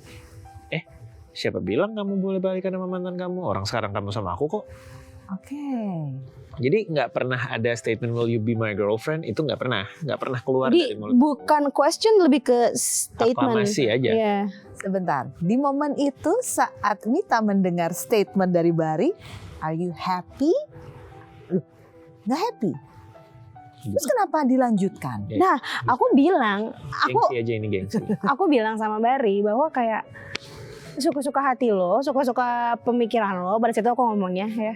siapa bilang kamu boleh balikan sama mantan kamu, orang sekarang kamu sama aku kok. Oke. Jadi nggak pernah ada statement will you be my girlfriend, itu nggak pernah keluar Jadi dari mulut. bukan question, lebih ke statement. Aklamasi aja. Iya. Sebentar. Di momen itu saat Mita mendengar statement dari Bari, are you happy? Loh, nggak happy. Terus kenapa dilanjutkan? Nah, aku bilang, Gengsi aja ini gengsi. aku bilang sama Bari bahwa kayak suka-suka hati lo, suka-suka pemikiran lo. Pada situ aku ngomongnya ya.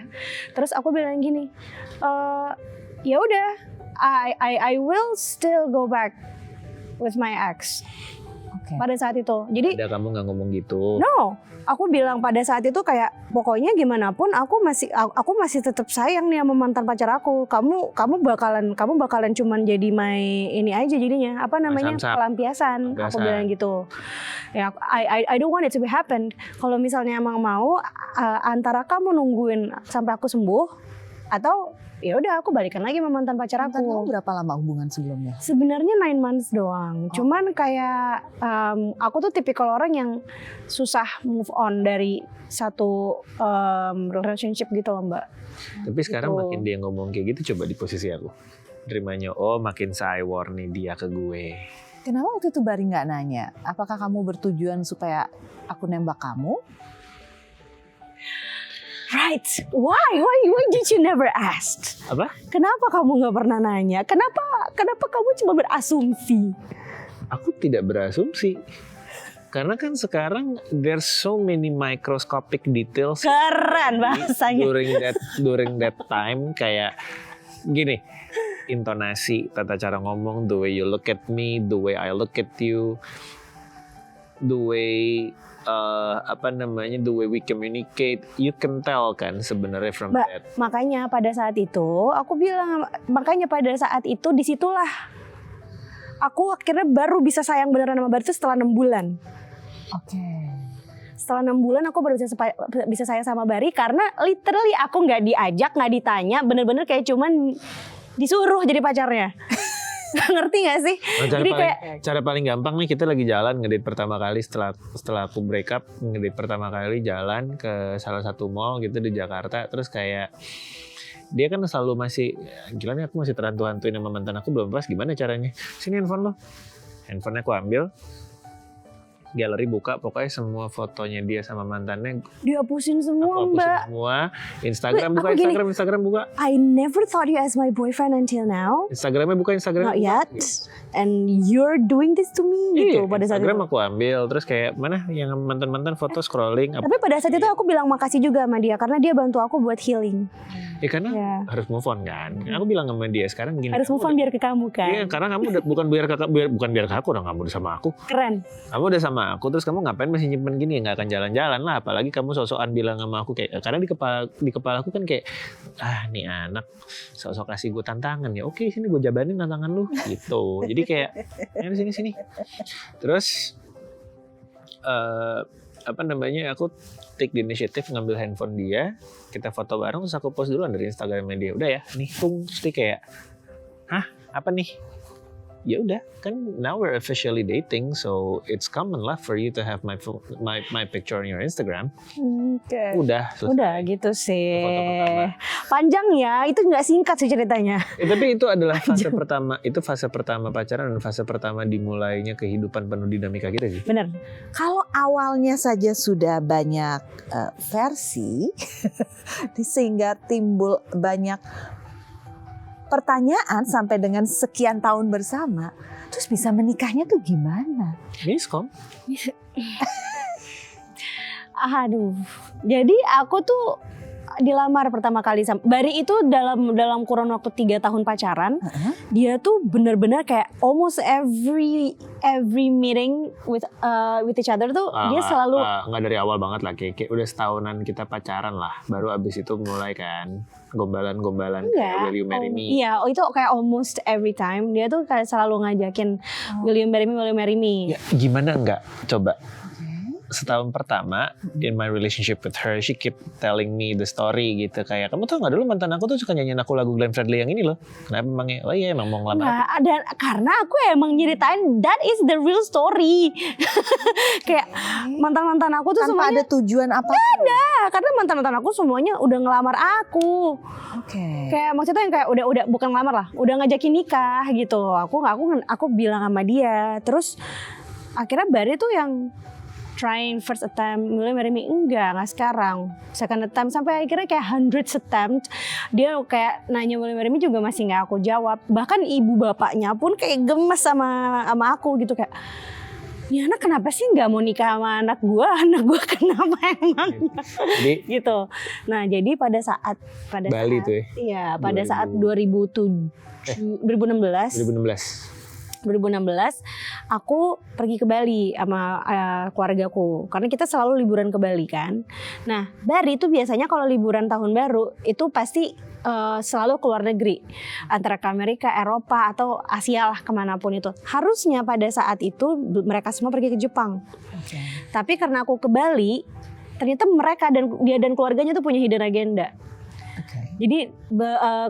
Terus aku bilang gini, ya udah, I will still go back with my ex. Oke. Pada saat itu. Jadi Ada kamu nggak ngomong gitu. no, aku bilang pada saat itu kayak pokoknya gimana pun aku masih tetap sayang nih sama mantan pacar aku. Kamu bakalan cuman jadi my ini aja jadinya. Apa namanya? Samsak. Pelampiasan. Aku bilang gitu. Ya, I don't want it to be happen. Kalau misalnya emang mau antara kamu nungguin sampai aku sembuh atau ya udah aku balikan lagi sama mantan pacar Mantan kamu aku. berapa lama hubungan sebelumnya? Sebenarnya 9 months doang. Cuman kayak aku tuh tipikal orang yang susah move on dari satu relationship gitu loh, Mbak. Tapi sekarang Gitu. makin dia ngomong kayak gitu, coba di posisi aku. Terimanya, makin saywar nih dia ke gue. Kenapa waktu itu Bari nggak nanya? Apakah kamu bertujuan supaya aku nembak kamu? Right. Why did you never ask? Apa? Kenapa kamu nggak pernah nanya? Kenapa kamu cuma berasumsi? Aku tidak berasumsi. Karena kan sekarang there's so many microscopic details Keren bahasanya. during that time, kayak gini, intonasi, tata cara ngomong, the way you look at me, the way I look at you, the way the way we communicate, you can tell kan sebenarnya from Mbak, that. makanya pada saat itu aku bilang, disitulah aku akhirnya baru bisa sayang beneran sama Bari itu setelah 6 bulan. Oke. Setelah 6 bulan aku baru bisa sayang sama Bari karena literally aku nggak diajak, nggak ditanya, bener-bener kayak cuman disuruh jadi pacarnya. Ngerti gak sih? Jadi Cara paling gampang nih, kita lagi jalan ngedate pertama kali setelah aku break up, ngedate pertama kali jalan ke salah satu mall gitu di Jakarta, terus kayak dia kan selalu masih gila nih, aku masih terhantu-hantuin sama mantan aku, belum pas, gimana caranya? Sini handphone lo. Handphonenya aku ambil, galeri buka, pokoknya semua fotonya dia sama mantannya dihapusin semua, aku hapusin Mbak. semua. Instagram Wait, buka, aku gini. Instagram buka. I never thought you as my boyfriend until now. Instagramnya buka, Instagram Not buka. yet. And you're doing this to me gitu Iya, pada saat Instagram itu. aku ambil, terus kayak mana yang mantan-mantan foto scrolling. Tapi pada saat itu aku bilang makasih juga sama dia karena dia bantu aku buat healing. Ya karena Ya. harus move on kan. Aku bilang sama dia sekarang gini. Harus kamu move on biar ke kamu kan. Iya, karena kamu udah bukan biar ke aku, dong, kamu udah sama aku. Keren. Kamu udah sama aku, terus kamu ngapain masih nyimpen gini? Nggak akan jalan-jalan lah. Apalagi kamu sok-sokan bilang sama aku kayak, karena di kepala aku kan kayak, nih anak sok-sok kasih gue tantangan ya. Oke, sini gue jabanin tantangan lu gitu. Jadi kayak, sini. Terus aku take the initiative ngambil handphone dia, kita foto bareng, terus aku post duluan dari Instagramnya dia. Udah ya, nih terus dia kayak, hah, apa nih? ya udah kan now we're officially dating, so it's common lah for you to have my picture on your Instagram. Oke. Udah selesai. Udah gitu sih. Foto pertama. Panjang ya, itu nggak singkat sih ceritanya. Tapi itu adalah fase pertama, itu fase pertama pacaran dan fase pertama dimulainya kehidupan penuh dinamika kita sih. Bener. Kalau awalnya saja sudah banyak versi, sehingga timbul banyak pertanyaan sampai dengan sekian tahun bersama, terus bisa menikahnya tuh gimana? Miskom. Aduh. Jadi aku tuh dilamar pertama kali sama Bari itu dalam kurun waktu 3 tahun pacaran. Dia tuh benar-benar kayak almost every meeting with each other tuh dia selalu nggak dari awal banget lah, kayak udah setahunan kita pacaran lah, baru abis itu mulai kan gombalan kayak will you marry me. Iya, itu kayak almost every time dia tuh kayak selalu ngajakin will you marry me. Ya, gimana enggak? Coba. Setahun pertama in my relationship with her, she keep telling me the story gitu, kayak kamu tuh nggak dulu mantan aku tuh suka nyanyiin aku lagu Glenn Fredly yang ini loh. Kenapa emangnya? Oh iya emang mau ngelamar. Nggak ada, karena aku emang nyeritain that is the real story. Kayak mantan aku tuh Tanpa semuanya ada tujuan apa? ada, karena mantan aku semuanya udah ngelamar aku. Oke. Kayak maksudnya yang kayak udah bukan ngelamar lah, udah ngajakin nikah gitu. Aku bilang sama dia, terus akhirnya Bari tuh yang trying first attempt, mulai marry me, enggak sekarang, second attempt, sampai akhirnya kayak hundreds attempt dia kayak nanya mulai marry me juga masih nggak aku jawab. Bahkan ibu bapaknya pun kayak gemes sama aku gitu, kayak ya anak kenapa sih nggak mau nikah sama anak gue kenapa emangnya gitu. Nah jadi pada saat Bali tuh ya? Iya pada saat 2016 aku pergi ke Bali sama keluargaku, karena kita selalu liburan ke Bali kan. Nah Bari itu biasanya kalau liburan tahun baru itu pasti selalu keluar negeri, antara ke Amerika, Eropa atau Asia lah, kemanapun itu. Harusnya pada saat itu mereka semua pergi ke Jepang. Tapi karena aku ke Bali, ternyata mereka dia dan keluarganya tuh punya hidden agenda. Jadi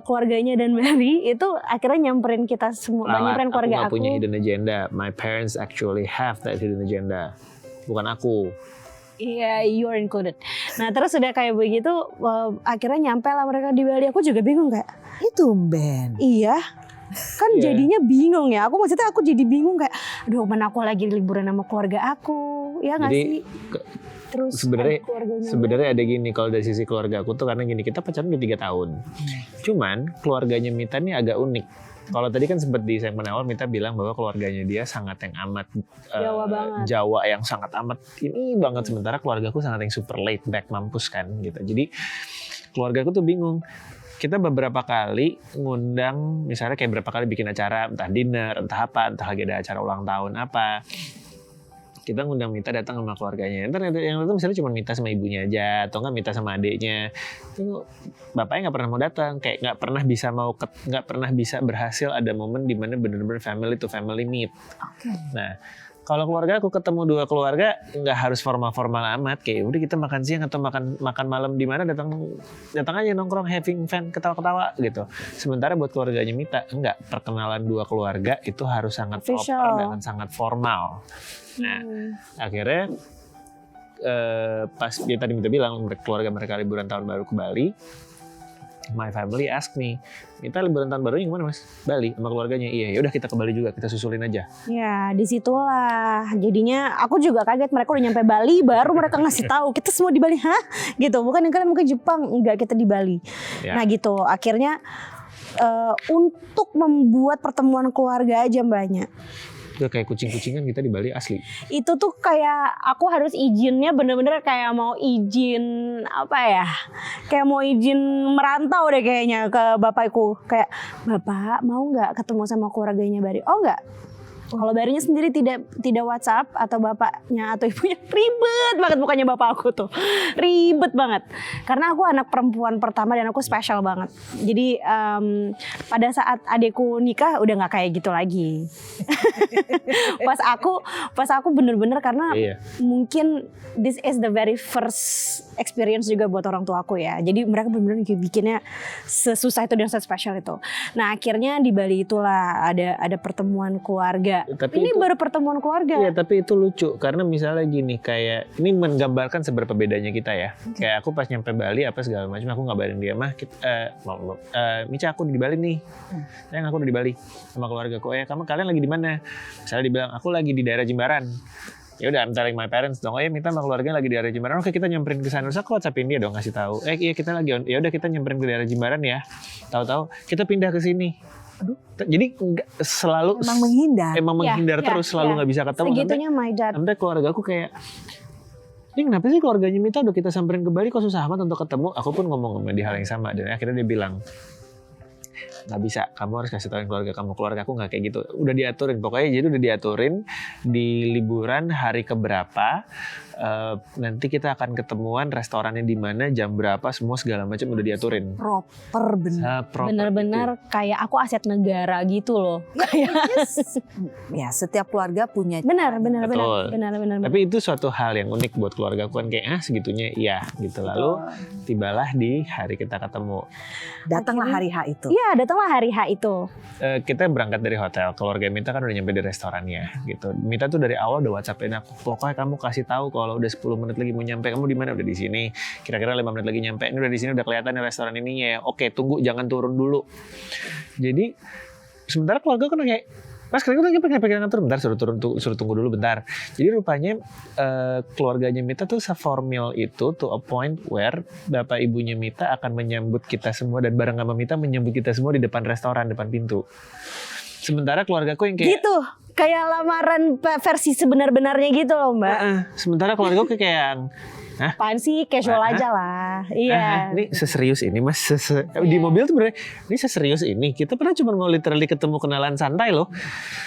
keluarganya dan Bari itu akhirnya nyamperin kita semua, nyamperin keluarga aku. Aku gak punya hidden agenda. My parents actually have that hidden agenda. Bukan aku. Iya, you are included. Nah terus udah kayak begitu, akhirnya nyampe lah mereka di Bali. Aku juga bingung kayak, itu Ben. Iya. Kan jadinya bingung ya. Maksudnya aku jadi bingung kayak, aduh mana aku lagi liburan sama keluarga aku. Ya gak sih? Terus sebenarnya ada gini, kalau dari sisi keluarga aku tuh, karena gini, kita pacaran udah 3 tahun. Cuman keluarganya Mita nih agak unik. Kalau tadi kan sempat di segmen awal Mita bilang bahwa keluarganya dia sangat yang amat Jawa yang sangat amat ini banget, sementara keluargaku sangat yang super laid back mampus kan gitu. Jadi keluargaku tuh bingung. Kita beberapa kali ngundang, misalnya kayak berapa kali bikin acara, entah dinner, entah apa, entah lagi ada acara ulang tahun apa, kita ngundang Mita datang sama keluarganya. Ntar yang itu misalnya cuma Mita sama ibunya aja, atau nggak Mita sama adiknya. Itu bapaknya nggak pernah mau datang, kayak nggak pernah bisa berhasil ada momen di mana benar-benar family to family meet. Nah, kalau keluarga aku ketemu 2 keluarga nggak harus formal amat, kayak udah kita makan siang atau makan malam di mana, datang aja nongkrong, having fun, ketawa-ketawa gitu. Sementara buat keluarganya Mita enggak, perkenalan 2 keluarga itu harus sangat proper dan sangat formal. Nah, akhirnya pas dia tadi Mita bilang keluarga mereka liburan tahun baru ke Bali, my family ask me, Mita liburan tahun barunya gimana mas? Bali sama keluarganya. Iya, yaudah kita ke Bali juga, kita susulin aja. Ya disitulah jadinya aku juga kaget, mereka udah nyampe Bali baru mereka ngasih tahu kita semua di Bali. Hah? Gitu, bukan yang kalian mau ke Jepang, enggak, kita di Bali. Nah gitu, akhirnya untuk membuat pertemuan keluarga aja banyak. Udah kayak kucing-kucingan kita di Bali asli. Itu tuh kayak aku harus izinnya bener-bener kayak mau izin apa ya, kayak mau izin merantau deh kayaknya ke bapakku. Kayak, bapak mau nggak ketemu sama keluarganya Bari? Oh nggak, Kalau Barinya sendiri tidak WhatsApp atau bapaknya atau ibunya, ribet banget bukannya bapak aku tuh. Ribet banget. Karena aku anak perempuan pertama dan aku spesial banget. Jadi pada saat adekku nikah udah nggak kayak gitu lagi. pas aku bener-bener karena mungkin this is the very first experience juga buat orang tua aku ya. Jadi mereka bener-bener bikinnya sesusah itu dan spesial itu. Nah akhirnya di Bali itulah ada pertemuan keluarga. Tapi ini baru pertemuan keluarga. Iya, tapi itu lucu karena misalnya gini, kayak ini menggambarkan seberapa bedanya kita ya. Kayak aku pas nyampe Bali apa segala macam, aku ngabarin dia, mah Mica aku di Bali nih. Sayang aku udah di Bali sama keluargaku. Kalian lagi di mana? Misalnya dibilang aku lagi di daerah Jimbaran. Ya udah, I'm telling my parents dong. Minta sama keluarganya lagi di daerah Jimbaran. Oke, kita nyamperin ke sana. Terus aku WhatsAppin dia dong, ngasih tahu. Iya kita lagi. Ya udah kita nyamperin ke daerah Jimbaran ya. Tahu-tahu kita pindah ke sini. Aduh. Jadi selalu emang menghindar terus, selalu nggak bisa ketemu. Segitunya my dad. Sampai keluarga aku kayak, ini kenapa sih keluarganya Mita udah kita samperin ke Bali kok susah amat untuk ketemu? Aku pun ngomong sama dia hal yang sama dan akhirnya dia bilang, nggak bisa, kamu harus kasih tauin keluarga kamu. Keluarga aku nggak kayak gitu, udah diaturin pokoknya. Jadi udah diaturin di liburan hari keberapa, nanti kita akan ketemuan, restorannya di mana, jam berapa, semua segala macam udah diaturin. Proper bener-bener kayak aku aset negara gitu loh. Ya setiap keluarga punya. Benar. Tapi itu suatu hal yang unik buat keluarga aku kan, kayak segitunya iya gitu. Lalu tibalah di hari kita ketemu. Datanglah hari H itu. Iya, datanglah hari H itu. Kita berangkat dari hotel, keluarga Mita kan udah nyampe di restorannya gitu. Mita tuh dari awal udah WhatsAppin aku, pokoknya kamu kasih tahu kalau udah 10 menit lagi mau nyampe, kamu di mana? Udah di sini. Kira-kira 5 menit lagi nyampe. Ini udah di sini, udah kelihatan nih restoran ininya ya. Oke, tunggu, jangan turun dulu. Jadi sementara keluarga kan kayak, Mas kira-kira pengen turun, bentar suruh tunggu dulu bentar. Jadi rupanya keluarganya Mita tuh seformal itu to a point where bapak ibunya Mita akan menyambut kita semua dan bareng sama Mita menyambut kita semua di depan restoran, depan pintu. Sementara keluargaku yang kayak gitu, kayak lamaran versi sebenar-benarnya gitu loh Mbak. Sementara keluargaku kayak apaan sih, casual aja lah. Iya. Ini seserius ini Mas. Di mobil tuh bener, ini seserius ini. Kita pernah cuma mau literally ketemu kenalan santai loh.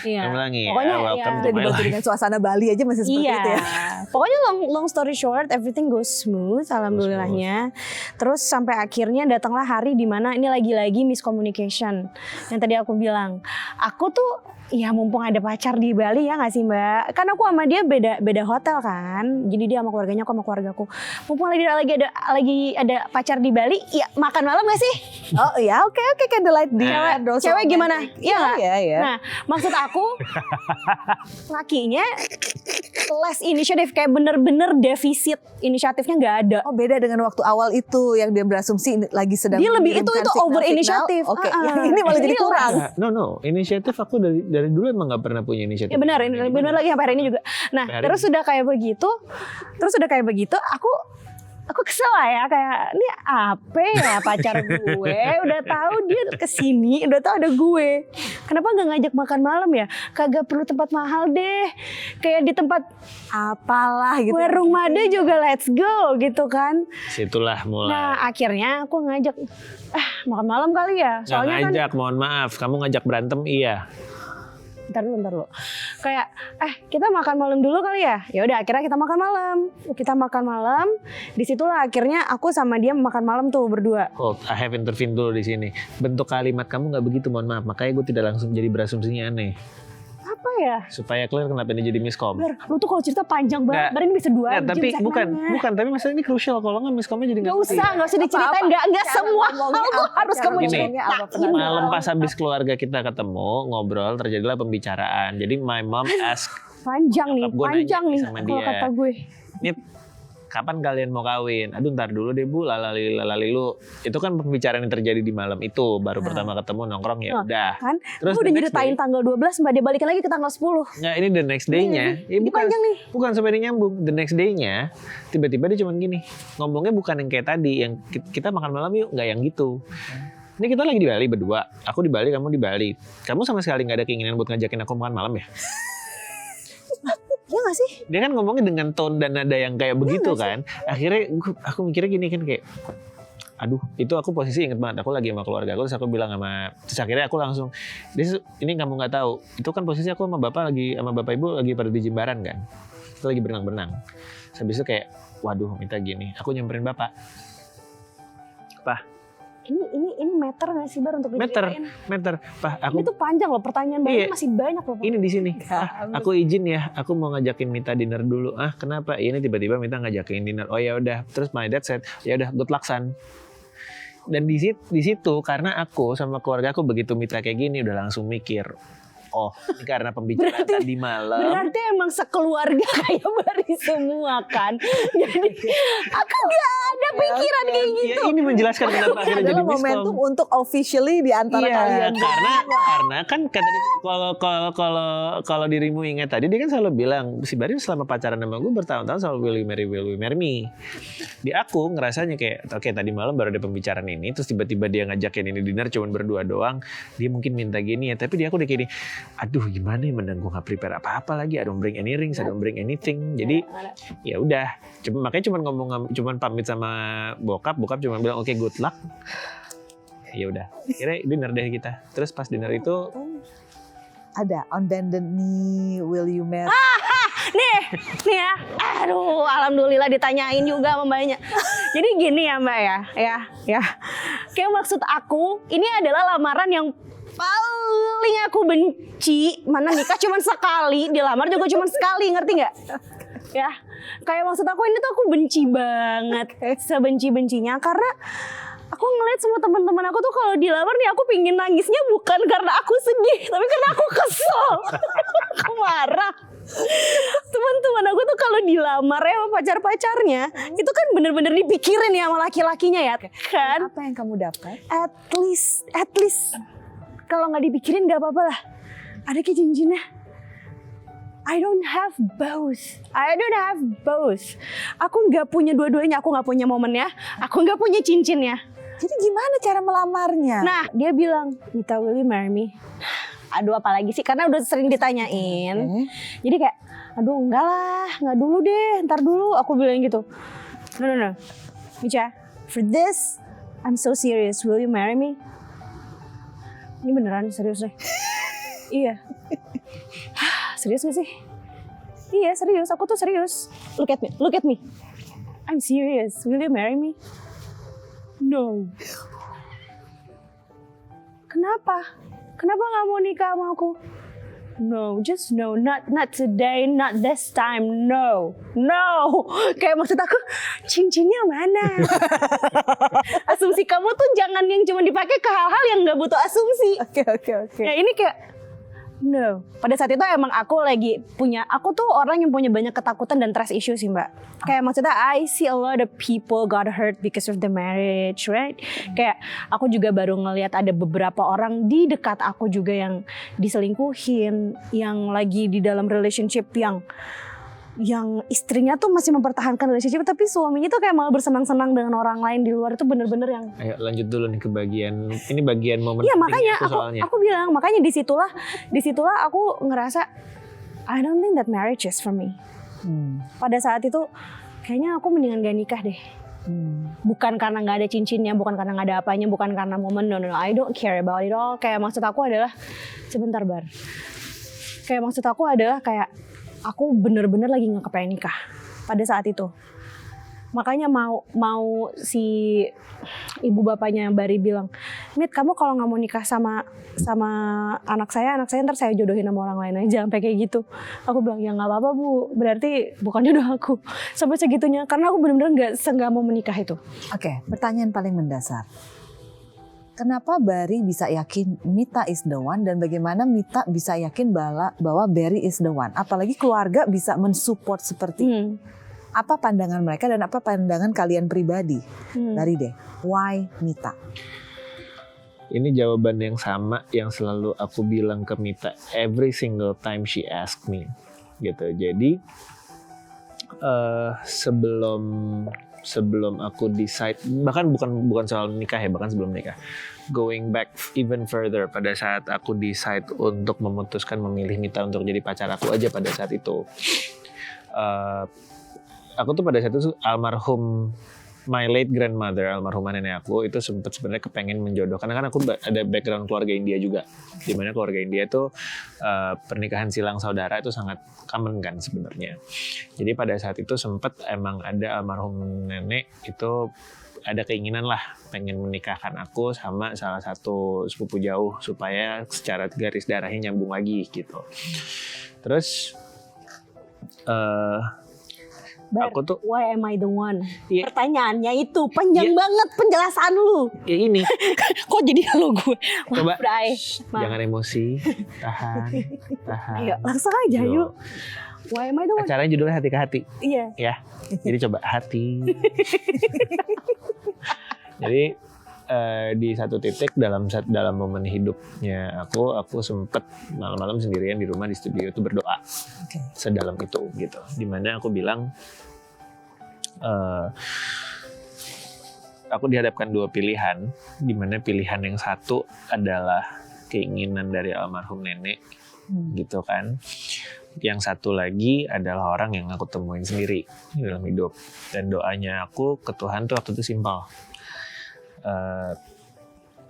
Iya. Pokoknya welcome to my life. Dengan suasana Bali aja masih seperti itu ya. Pokoknya long story short, everything goes smooth, alhamdulillahnya. Terus sampai akhirnya datanglah hari dimana ini lagi-lagi miscommunication. Yang tadi aku bilang, aku tuh ya mumpung ada pacar di Bali ya nggak sih Mbak? Kan aku sama dia beda hotel kan. Jadi dia sama keluarganya, aku sama keluargaku. Mumpung lagi ada pacar di Bali, ya makan malam nggak sih? Oh iya, oke candlelight dinner. Cewek gimana? Iya nggak? Iya. Nah maksud aku lakinya less initiative, kayak bener-bener defisit inisiatifnya nggak ada. Oh beda dengan waktu awal itu yang dia berasumsi lagi sedang. Dia lebih itu over inisiatif. Oke, yang ini malah jadi kurang. No, inisiatif aku dari dulu emang nggak pernah punya inisiatif. Ya benar lagi sampai hari ini juga. Nah, terus udah kayak begitu, aku kesel lah ya, kayak ini apa ya pacar gue, udah tahu dia kesini, udah tahu ada gue, kenapa nggak ngajak makan malam ya? Kagak perlu tempat mahal deh, kayak di tempat apalah gitu. Warung Made juga let's go gitu kan. Situlah mulai. Nah akhirnya aku ngajak, makan malam kali ya. Soalnya nggak ngajak, mohon maaf, kamu ngajak berantem iya. Ntar dulu. Kayak, kita makan malam dulu kali ya. Ya udah, akhirnya kita makan malam. Disitulah akhirnya aku sama dia makan malam tuh berdua. I have intervene dulu di sini. Bentuk kalimat kamu nggak begitu, mohon maaf. Makanya gue tidak langsung jadi berasumsinya aneh. Apa ya? Supaya clear kenapa ini jadi miskom. Lu tuh kalau cerita panjang banget, baru ini bisa 2 jam. Tapi bukan, tapi masalah ini krusial. Kalau nggak miskomnya jadi nggak usah diceritain. Nggak semua hal harus kamu ceritain. Malam pas habis keluarga kita ketemu ngobrol, terjadilah pembicaraan. Jadi my mom ask, panjang nih sama kalau dia. kata gue. Ini kapan kalian mau kawin? Aduh ntar dulu deh bu, lalali lu. Itu kan pembicaraan yang terjadi di malam itu. Baru pertama ketemu nongkrong ya udah. Kan? Terus udah nyeritain tanggal 12, Mbak, dia balikin lagi ke tanggal 10. Nggak, ini the next day-nya. Bukan sampai nyambung. The next day-nya, tiba-tiba dia cuman gini. Ngomongnya bukan yang kayak tadi, yang kita makan malam yuk, nggak yang gitu. Ini kita lagi di Bali berdua. Aku di Bali, kamu di Bali. Kamu sama sekali nggak ada keinginan buat ngajakin aku makan malam ya? Iya gak sih? Dia kan ngomongnya dengan tone dan nada yang kayak begitu kan. Akhirnya aku mikirnya gini kan, kayak aduh, itu aku posisi inget banget, aku lagi sama keluarga aku, terus aku bilang terus akhirnya aku langsung, ini kamu nggak tahu, itu kan posisi aku sama bapak ibu lagi pada di Jimbaran kan, kita lagi berenang. Habis itu kayak, waduh, minta gini, aku nyamperin bapak, Pak. Ini meter nggak sih Bar untuk diceritain? Meter, Pak. Ini tuh panjang loh, pertanyaan Barnya masih banyak loh. Pak. Ini di sini. Aku izin ya, aku mau ngajakin Mita dinner dulu. Kenapa? Ini tiba-tiba Mita ngajakin dinner. Oh ya udah. Terus my dad said, ya udah, good luck son. Dan di situ karena aku sama keluarga aku begitu Mita kayak gini udah langsung mikir, oh ini karena pembicaraan tadi malam. Berarti emang sekeluarga kayak Bari semua kan. Jadi aku gak ada pikiran kayak gitu. Ya, ini menjelaskan kenapa akhirnya jadi miskom. Momentum untuk officially di antara kalian. Karena kan kalau dirimu ingat tadi dia kan selalu bilang si Bari selama pacaran sama gue bertahun-tahun selalu will you marry me. Di aku ngerasanya kayak oke, tadi malam baru ada pembicaraan ini, terus tiba-tiba dia ngajakin ini dinner cuman berdua doang, dia mungkin minta gini ya, tapi dia aku udah kayak gini, aduh gimana ya, mending gue nggak prepare apa-apa lagi, I don't bring any rings, I don't bring anything, jadi ya udah, makanya cuman pamit sama bokap cuma bilang oke, good luck, ya udah, akhirnya dinner deh kita, terus pas dinner itu ada on bended knee, will you marry? Nih ya, aduh, alhamdulillah ditanyain juga sama mbaknya. Jadi gini ya mbak ya. Kayak maksud aku, ini adalah lamaran yang paling aku benci. Mana nikah cuma sekali, dilamar juga cuma sekali, ngerti nggak? Ya, kayak maksud aku ini tuh aku benci banget, sebenci-bencinya karena aku ngeliat semua teman-teman aku tuh kalau dilamar nih aku pingin nangisnya bukan karena aku sedih, tapi karena aku kesel, aku marah. Teman-teman aku tuh kalau dilamar ya sama pacar-pacarnya itu kan bener-bener dipikirin ya sama laki-lakinya ya kan. Apa yang kamu dapat? At least kalau nggak dipikirin nggak apa-apa lah, ada kayak cincinnya. I don't have both. Aku nggak punya dua-duanya, aku nggak punya momennya, aku nggak punya cincinnya. Jadi gimana cara melamarnya? Nah, dia bilang, Mita, will you marry me? Aduh, apalagi sih, karena udah sering ditanyain. Jadi kayak, aduh enggak lah, nggak dulu deh, ntar dulu. Aku bilang gitu. No. Mica, for this, I'm so serious. Will you marry me? Ini beneran serius deh. Iya. Serius gak sih? Iya serius, aku tuh serius. Look at me. I'm serious. Will you marry me? No. Kenapa gak mau nikah sama aku? No, just no, not today, not this time, no. Kayak maksud aku, cincinnya mana? Asumsi kamu tuh jangan yang cuma dipakai ke hal-hal yang gak butuh asumsi. Oke. Ya ini kayak, no. Pada saat itu emang aku tuh orang yang punya banyak ketakutan dan trust issue sih mbak. Kayak maksudnya I see a lot of people got hurt because of the marriage, right? Kayak aku juga baru ngelihat ada beberapa orang di dekat aku juga yang diselingkuhin, yang lagi di dalam relationship yang istrinya tuh masih mempertahankan relationship tapi suaminya tuh kayak malah bersenang-senang dengan orang lain di luar. Itu bener-bener yang ayo lanjut dulu nih ke bagian momen. Iya makanya aku bilang, makanya disitulah aku ngerasa I don't think that marriage is for me. Pada saat itu kayaknya aku mendingan gak nikah deh. Bukan karena gak ada cincinnya, bukan karena gak ada apanya, bukan karena momen, no, I don't care about it all. Kayak maksud aku adalah sebentar Bar. Kayak maksud aku adalah kayak aku bener-bener lagi gak kepengen nikah pada saat itu. Makanya mau si ibu bapaknya Bari bilang, Mit, kamu kalau nggak mau nikah sama anak saya ntar saya jodohin sama orang lain aja, sampai kayak gitu. Aku bilang ya nggak apa-apa bu, berarti bukan jodoh aku. Sampai segitunya, karena aku benar-benar nggak mau menikah itu. Oke, pertanyaan paling mendasar. Kenapa Bari bisa yakin Mita is the one dan bagaimana Mita bisa yakin bahwa Bari is the one? Apalagi keluarga bisa mensupport seperti itu. Apa pandangan mereka dan apa pandangan kalian pribadi? Bari deh, why Mita? Ini jawaban yang sama yang selalu aku bilang ke Mita every single time she ask me gitu. Jadi sebelum aku decide, bahkan bukan soal nikah ya, bahkan sebelum nikah, going back even further, pada saat aku decide untuk memutuskan memilih Mita untuk jadi pacar aku aja pada saat itu, aku tuh pada saat itu almarhum my late grandmother, almarhumah nenek aku, itu sempat sebenarnya kepengen menjodohkan, karena aku ada background keluarga India juga, di mana keluarga India itu pernikahan silang saudara itu sangat common kan sebenarnya. Jadi pada saat itu sempat emang ada almarhum nenek itu ada keinginan lah pengen menikahkan aku sama salah satu sepupu jauh supaya secara garis darahnya nyambung lagi gitu. Terus Bar, aku tuh why am I the one? Iya. Pertanyaannya itu panjang banget penjelasan lu. ya ini Kok jadi halo gue? coba Bray. jangan emosi, tahan. Ayo, langsung aja yuk. Why am I the one? Acaranya judulnya hati ke hati Iya. ya. Jadi coba hati. Jadi di satu titik dalam momen hidupnya aku sempet malam-malam sendirian di rumah di studio itu berdoa. Sedalam itu gitu. Dimana aku bilang aku dihadapkan dua pilihan, dimana pilihan yang satu adalah keinginan dari almarhum nenek gitu kan. Yang satu lagi adalah orang yang aku temuin sendiri dalam hidup. Dan doanya aku ke Tuhan tuh waktu itu simpel.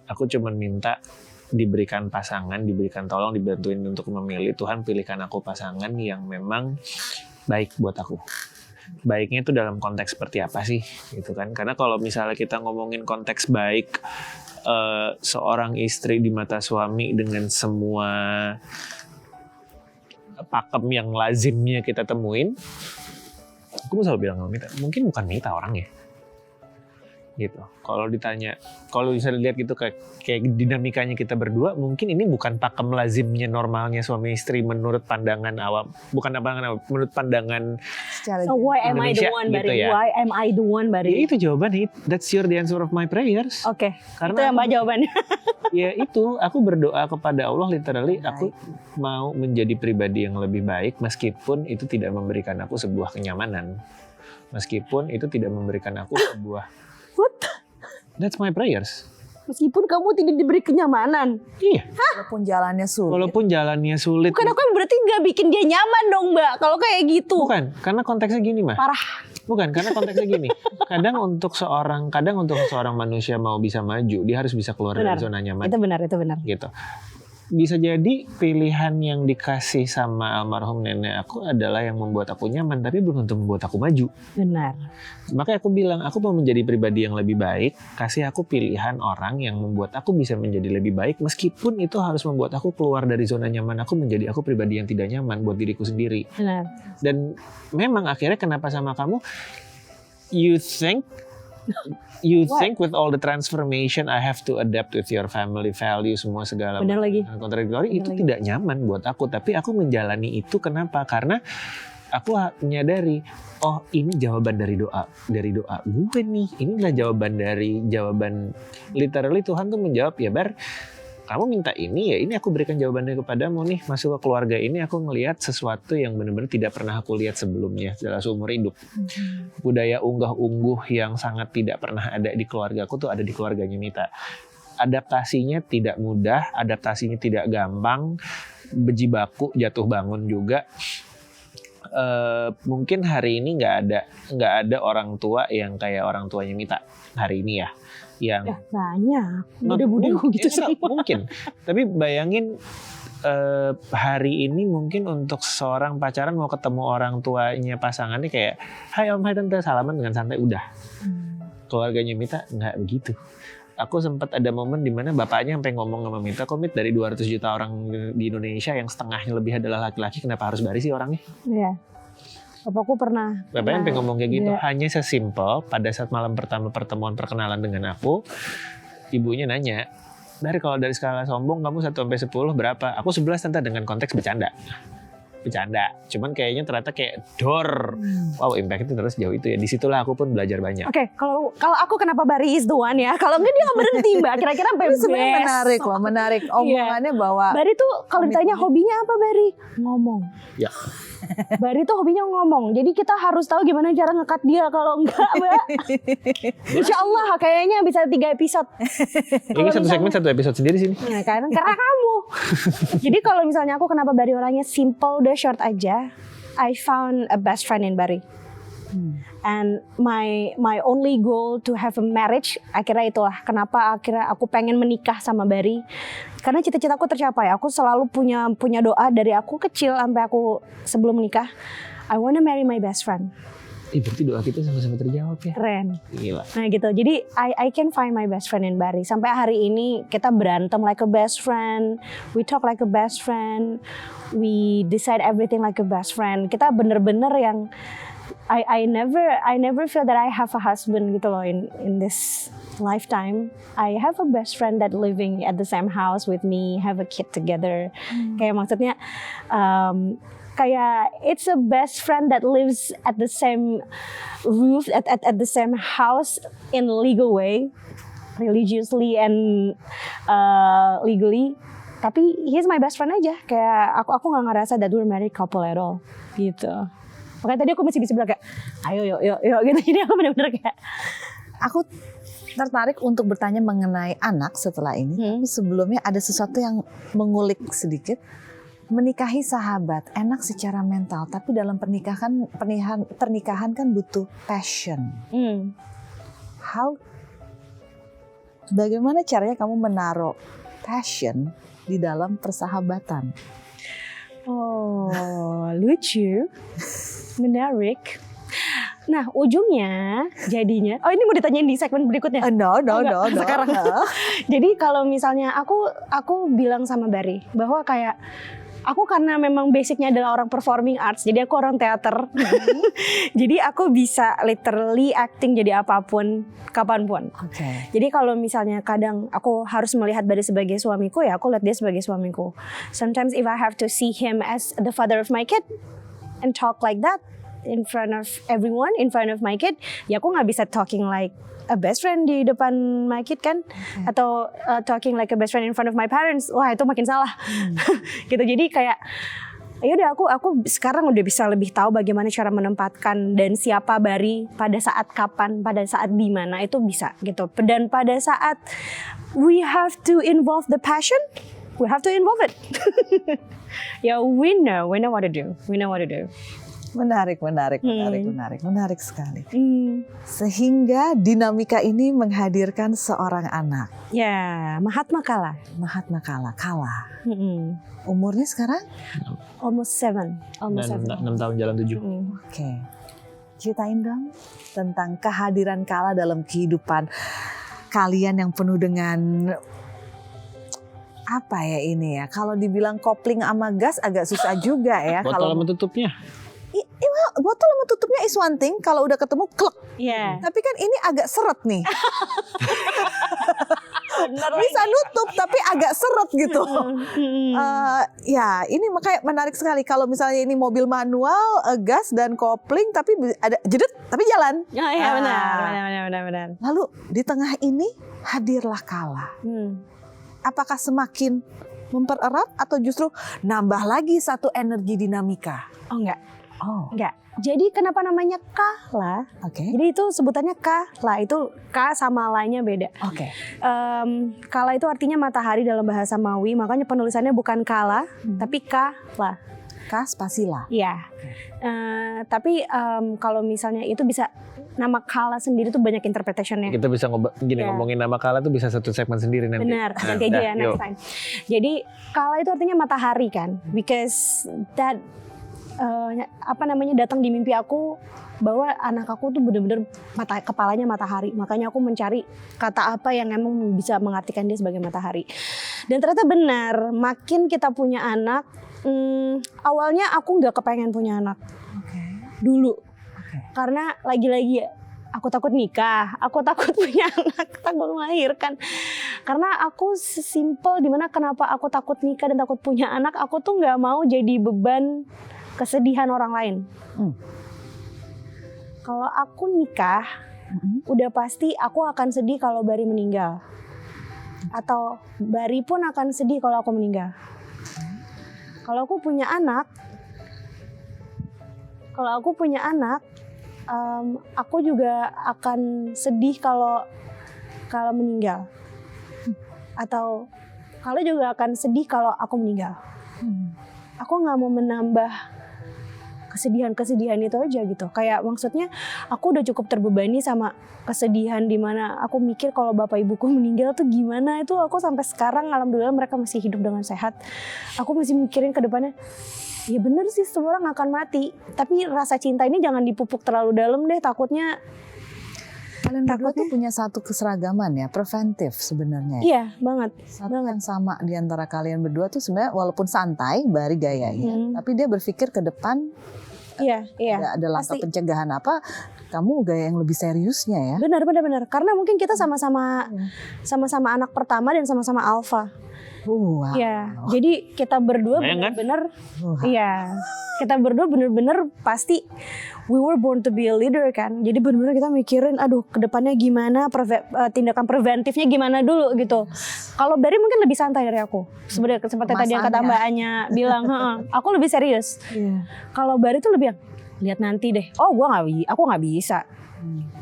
Aku cuma minta diberikan pasangan, diberikan tolong dibantuin untuk memilih. Tuhan pilihkan aku pasangan yang memang baik buat aku. Baiknya itu dalam konteks seperti apa sih gitu kan? Karena kalau misalnya kita ngomongin konteks baik, seorang istri di mata suami dengan semua pakem yang lazimnya kita temuin, aku selalu bilang sama Mita, mungkin bukan Mita orangnya gitu. Kalau ditanya, kalau bisa dilihat gitu kayak dinamikanya kita berdua, mungkin ini bukan pakem lazimnya normalnya suami istri menurut pandangan awam, bukan pandangan awam, menurut pandangan So why am I the Indonesia one, gitu Bari? ya. Why am I the one, Ya Bari? itu jawaban, that's the answer of my prayers. Oke, Karena itu yang mbak jawabannya. Ya itu, aku berdoa kepada Allah literally, aku mau menjadi pribadi yang lebih baik meskipun itu tidak memberikan aku sebuah kenyamanan. Meskipun itu tidak memberikan aku sebuah What? That's my prayers. Meskipun kamu tidak diberi kenyamanan. Iya. Walaupun jalannya sulit. Walaupun jalannya sulit. Bukan aku berarti nggak bikin dia nyaman dong mbak. Kalau kayak gitu. Bukan, karena konteksnya gini mah. Parah. Bukan, karena konteksnya gini. Kadang untuk seorang manusia mau bisa maju, dia harus bisa keluar dari zona nyaman. Itu benar. Gitu. Bisa jadi pilihan yang dikasih sama almarhum nenek aku adalah yang membuat aku nyaman, tapi belum tentu membuat aku maju. Benar. Makanya aku bilang, aku mau menjadi pribadi yang lebih baik, kasih aku pilihan orang yang membuat aku bisa menjadi lebih baik, meskipun itu harus membuat aku keluar dari zona nyaman aku, menjadi aku pribadi yang tidak nyaman buat diriku sendiri. Benar. Dan memang akhirnya kenapa sama kamu, you think with all the transformation I have to adapt with your family value, semua segala Benar lagi. kontradiktori, itu tidak nyaman buat aku. Tapi aku menjalani itu kenapa? Karena aku menyadari, oh ini jawaban dari doa gue nih. Inilah jawaban literally Tuhan tuh menjawab, ya Bar, kamu minta ini, ya ini aku berikan jawabannya kepadamu nih. Masuk ke keluarga ini aku ngelihat sesuatu yang benar-benar tidak pernah aku lihat sebelumnya dalam seumur hidup. Budaya unggah-ungguh yang sangat tidak pernah ada di keluarga aku tuh ada di keluarganya Mita. Adaptasinya tidak mudah, adaptasinya tidak gampang, berjibaku, jatuh bangun juga. Mungkin hari ini nggak ada orang tua yang kayak orang tuanya Mita hari ini ya. Yang banyak bude-bude gitu semua. Mungkin, tapi bayangin hari ini mungkin untuk seorang pacaran mau ketemu orang tuanya pasangannya kayak, hai om, hai tante, salaman dengan santai udah. Keluarganya Mita nggak begitu. Aku sempat ada momen di mana bapaknya sampai ngomong sama Mita, kok Mit, dari 200 juta orang di Indonesia yang setengahnya lebih adalah laki-laki, kenapa harus Bari sih orangnya? Iya. Bapakku pernah. Bapaknya sampai ngomong kayak gitu. Iya. Hanya sesimpel pada saat malam pertama pertemuan perkenalan dengan aku, ibunya nanya, Dari kalau dari skala sombong kamu 1-10 berapa? Aku 11 tante, dengan konteks bercanda. Cuman kayaknya ternyata kayak dor. Wow, impact itu terus jauh itu ya. Disitulah aku pun belajar banyak. Oke, kalau aku kenapa Bari is the one ya? Kalau enggak dia nggak berhenti mbak. Kira-kira sampai Itu sebenarnya besok. menarik omongannya bahwa Bari tuh kalau ditanya hobinya apa Bari? Ngomong. Ya. Bari tuh hobinya ngomong. Jadi kita harus tahu gimana cara ngekat dia. Kalau enggak mbak, Insya Allah kayaknya bisa 3 episode. Ini satu segmen 1 episode sendiri sini. Nah, karena kamu. Jadi kalau misalnya aku kenapa Bari orangnya simple, udah short aja. I found a best friend in Bari. And my only goal to have a marriage, akhirnya itulah kenapa akhirnya aku pengen menikah sama Bari. Karena cita-citaku tercapai. Aku selalu punya doa dari aku kecil sampai aku sebelum menikah. I wanna marry my best friend. Berarti doa kita sama-sama terjawab ya. Keren. Gila. Nah gitu. Jadi I can find my best friend in Bari. Sampai hari ini kita berantem like a best friend. We talk like a best friend. We decide everything like a best friend. Kita bener-bener yang I never feel that I have a husband gitu loh in this lifetime. I have a best friend that living at the same house with me, have a kid together. Kayak maksudnya kayak it's a best friend that lives at the same roof at the same house in legal way, religiously and legally. Tapi he's my best friend aja. Kayak aku nggak ngerasa that we're married couple at all gitu. Makanya tadi aku masih bisa bilang kayak ayo yuk gitu. Jadi aku benar-benar kayak Aku tertarik untuk bertanya mengenai anak setelah ini. Tapi sebelumnya ada sesuatu yang mengulik sedikit. Menikahi sahabat enak secara mental, tapi dalam pernikahan kan butuh passion. Bagaimana caranya kamu menaruh passion di dalam persahabatan? Oh, lucu, menarik. Nah, ujungnya jadinya, ini mau ditanyain di segmen berikutnya. No. Sekarang. Jadi kalau misalnya aku bilang sama Bari bahwa kayak aku karena memang basicnya adalah orang performing arts, jadi aku orang teater. Jadi aku bisa literally acting jadi apapun, kapanpun. Okay. Jadi kalau misalnya kadang aku harus melihat Bari sebagai suamiku, ya aku lihat dia sebagai suamiku. Sometimes if I have to see him as the father of my kid and talk like that in front of everyone, in front of my kid, ya aku nggak bisa talking like a best friend di depan my kid kan, atau talking like a best friend in front of my parents. Wah itu makin salah. Gitu. Jadi kayak ya udah aku sekarang udah bisa lebih tahu bagaimana cara menempatkan dan siapa Bari pada saat kapan, pada saat di mana itu bisa gitu. Dan pada saat we have to involve the passion, we have to involve it. Ya we know what to do. Menarik sekali. Sehingga dinamika ini menghadirkan seorang anak. Ya, Mahatma Kala. Kala. Umurnya sekarang? Almost 7. 6 tahun jalan 7. Oke. Ceritain dong tentang kehadiran Kala dalam kehidupan kalian yang penuh dengan apa ya ini ya? Kalau dibilang kopling sama gas agak susah juga ya. Botol sama tutupnya. Botol sama tutupnya is one thing, kalau udah ketemu klek. Iya. Tapi kan ini agak seret nih. Bisa nutup tapi agak seret gitu. Ya ini makanya menarik sekali kalau misalnya ini mobil manual, gas dan kopling tapi ada jedet tapi jalan. Iya benar. Lalu di tengah ini hadirlah Kala. Apakah semakin mempererat atau justru nambah lagi satu energi dinamika? Oh enggak. Oh. Enggak. Jadi kenapa namanya Kala? Oke. Jadi itu sebutannya Kala, itu K sama La-nya beda. Oke. Kala itu artinya matahari dalam bahasa Maui, makanya penulisannya bukan Kala, tapi Kala. K spasila. Iya. Tapi kalau misalnya itu bisa nama Kala sendiri tuh banyak interpretationnya. Kita bisa ngomongin nama Kala tuh bisa satu segmen sendiri nanti. Benar, nanti aja ya next time. Jadi Kala itu artinya matahari kan, because that datang di mimpi aku bahwa anak aku tuh benar-benar kepalanya matahari. Makanya aku mencari kata apa yang emang bisa mengartikan dia sebagai matahari. Dan ternyata benar, makin kita punya anak, awalnya aku nggak kepengen punya anak dulu. Karena lagi-lagi ya, aku takut nikah, aku takut punya anak, takut melahirkan. Karena aku sesimpel dimana kenapa aku takut nikah dan takut punya anak, aku tuh nggak mau jadi beban kesedihan orang lain. Kalau aku nikah, udah pasti aku akan sedih kalau Bari meninggal. Atau Bari pun akan sedih kalau aku meninggal. Kalau aku punya anak, aku juga akan sedih kalau meninggal. Atau kalau juga akan sedih kalau aku meninggal. Aku nggak mau menambah kesedihan itu aja gitu. Kayak maksudnya aku udah cukup terbebani sama kesedihan dimana aku mikir kalau bapak ibuku meninggal tuh gimana. Itu aku sampai sekarang alhamdulillah mereka masih hidup dengan sehat. Aku masih mikirin ke depannya, ya bener sih semua orang akan mati. Tapi rasa cinta ini jangan dipupuk terlalu dalam deh, takutnya. Kalian berdua tuh punya satu keseragaman ya, preventif sebenarnya. Iya banget. Satu yang sama di antara kalian berdua tuh sebenarnya walaupun santai Bari gayanya, tapi dia berpikir ke depan. Iya. Ada langkah pencegahan apa? Kamu gaya yang lebih seriusnya ya. Benar. Karena mungkin kita sama-sama anak pertama dan sama-sama alpha. Wow. Ya, jadi kita berdua benar-benar, iya, kita berdua benar-benar pasti we were born to be a leader kan. Jadi benar-benar kita mikirin, aduh, kedepannya gimana, tindakan preventifnya gimana dulu gitu. Kalau Bari mungkin lebih santai dari aku. Sebenarnya seperti tadi yang kata Mbak Anya bilang, aku lebih serius. Yeah. Kalau Bari tuh lebih lihat nanti deh. Oh, aku nggak bisa.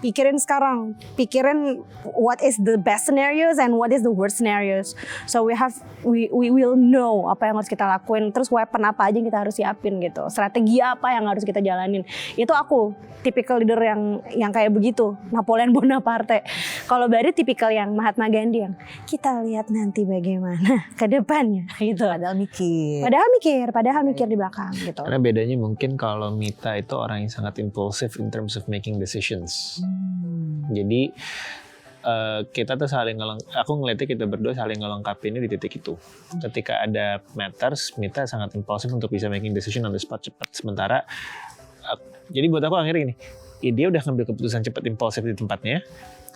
Pikirin sekarang, pikirin what is the best scenarios and what is the worst scenarios. So we will know apa yang harus kita lakuin, terus weapon apa aja yang kita harus siapin gitu, strategi apa yang harus kita jalanin. Itu aku tipikal leader yang kayak begitu, Napoleon Bonaparte. Kalau Bari tipikal yang Mahatma Gandhi yang kita lihat nanti bagaimana ke depannya gitu. Padahal mikir di belakang gitu. Karena bedanya mungkin kalau Mita itu orang yang sangat impulsif in terms of making decisions. Jadi kita tuh aku ngeliatnya kita berdua saling ngelengkapi ini di titik itu. Ketika ada matters, Mita sangat impulsif untuk bisa making decision on the spot cepat. Sementara jadi buat aku akhirnya gini, dia udah ngambil keputusan cepat impulsif di tempatnya.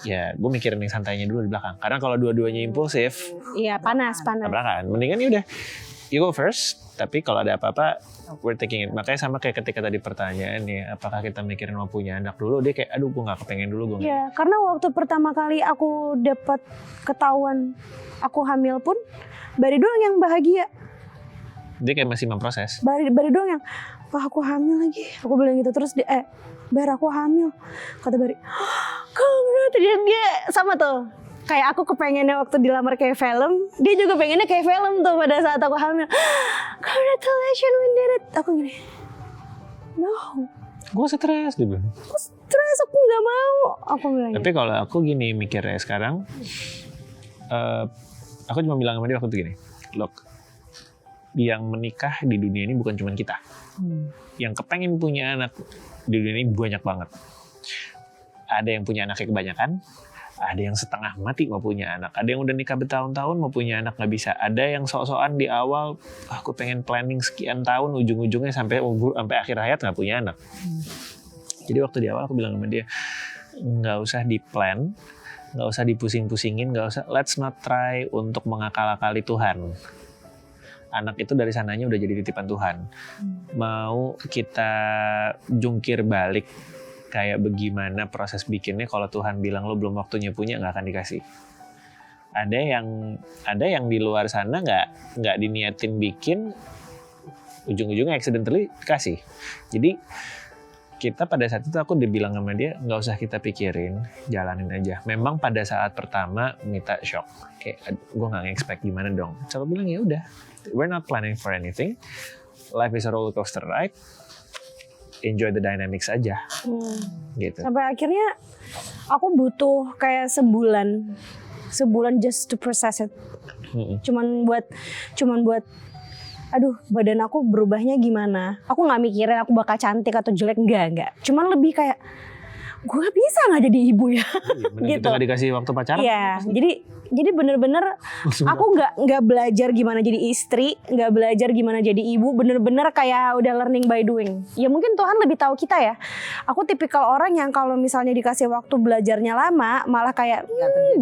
Ya, gue mikirin yang santainya dulu di belakang. Karena kalau dua-duanya impulsif, iya panas. tabrakan. Mendingan ya udah, you go first. Tapi kalau ada apa-apa, we're taking it. Makanya sama kayak ketika tadi pertanyaan ya, apakah kita mikirin mau punya anak dulu? Dia kayak, aduh gue gak kepengen dulu. Iya, karena waktu pertama kali aku dapat ketahuan aku hamil pun, Bari doang yang bahagia. Dia kayak masih memproses. Bari doang yang, wah aku hamil lagi. Aku bilang gitu, terus dia, Bar aku hamil. Kata Bari, congrats. Dia sama tuh. Kayak aku kepengennya waktu dilamar kayak film, dia juga pengennya kayak film tuh pada saat aku hamil. Congratulations, we did it. Aku gini, no. Gue stres dia bilang. Aku stres, aku nggak mau. Aku bilang. Tapi kalau aku gini mikirnya sekarang, aku cuma bilang sama dia waktu itu gini, look, yang menikah di dunia ini bukan cuma kita. Yang kepengen punya anak di dunia ini banyak banget. Ada yang punya anaknya kebanyakan, ada yang setengah mati mau punya anak, ada yang udah nikah bertahun-tahun mau punya anak nggak bisa, ada yang sok-sokan di awal aku pengen planning sekian tahun, ujung-ujungnya sampai akhir hayat nggak punya anak. Jadi waktu di awal aku bilang sama dia, nggak usah di plan, nggak usah dipusing-pusingin, nggak usah, let's not try untuk mengakal-akali Tuhan. Anak itu dari sananya udah jadi titipan Tuhan. Mau kita jungkir balik kayak bagaimana proses bikinnya, kalau Tuhan bilang lo belum waktunya punya, nggak akan dikasih. Ada yang di luar sana nggak diniatin bikin, ujung-ujungnya accidentally kasih. Jadi kita pada saat itu aku udah bilang sama dia, nggak usah kita pikirin, jalanin aja. Memang pada saat pertama Mita shock, kayak gue nggak expect gimana dong. Coba bilang ya udah, we're not planning for anything. Life is a roller coaster ride. Enjoy the dynamics aja, gitu. Sampai akhirnya aku butuh kayak sebulan just to process it. Cuman buat, aduh badan aku berubahnya gimana. Aku nggak mikirin aku bakal cantik atau jelek, enggak. Cuman lebih kayak gue bisa nggak jadi ibu ya, gitu. Kita nggak dikasih waktu pacaran. Iya, jadi bener-bener aku nggak belajar gimana jadi istri, nggak belajar gimana jadi ibu, bener-bener kayak udah learning by doing. Ya mungkin Tuhan lebih tahu kita ya. Aku tipikal orang yang kalau misalnya dikasih waktu belajarnya lama, malah kayak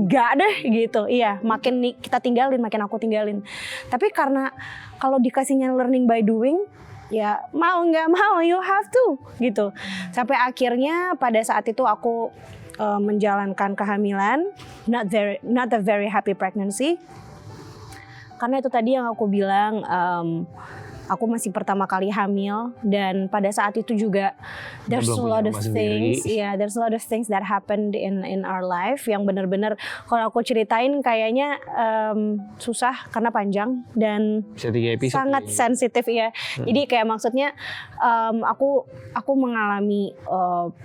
nggak deh gitu. Iya, makin kita tinggalin, makin aku tinggalin. Tapi karena kalau dikasihnya learning by doing, ya mau nggak mau you have to gitu. Sampai akhirnya pada saat itu aku menjalankan kehamilan, not a very happy pregnancy. Karena itu tadi yang aku bilang, aku masih pertama kali hamil, dan pada saat itu juga there's a belum lot punya of rumah things, sendiri. there's a lot of things that happened in our life yang benar-benar kalau aku ceritain kayaknya susah karena panjang dan Bisa 3 episode. sangat kayaknya. sensitif ya. Jadi kayak maksudnya aku mengalami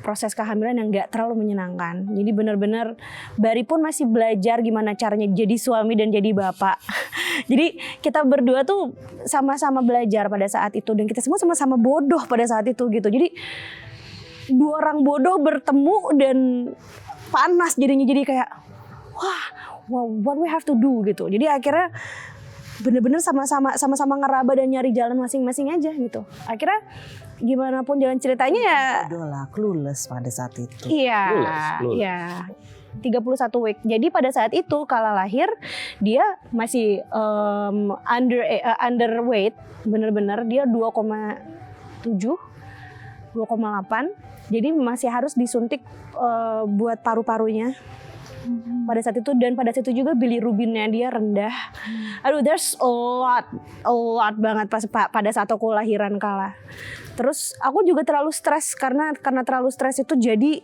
proses kehamilan yang nggak terlalu menyenangkan. Jadi benar-benar Bari pun masih belajar gimana caranya jadi suami dan jadi bapak. Jadi kita berdua tuh sama-sama belajar pada saat itu dan kita semua sama-sama bodoh pada saat itu gitu. Jadi dua orang bodoh bertemu dan panas jadinya, jadi kayak wah, what we have to do gitu. Jadi akhirnya bener-bener sama-sama ngeraba dan nyari jalan masing-masing aja gitu. Akhirnya gimana pun jalan ceritanya ya. Bodoh lah, clueless pada saat itu. Iya, Clueless. iya. 31 week. Jadi pada saat itu Kala lahir dia masih underweight, bener-bener dia 2,7, 2,8. Jadi masih harus disuntik buat paru-parunya. Pada saat itu, dan pada saat itu juga bilirubinnya dia rendah. Aduh, there's a lot banget pada saat aku lahiran Kala. Terus aku juga terlalu stres karena terlalu stres itu jadi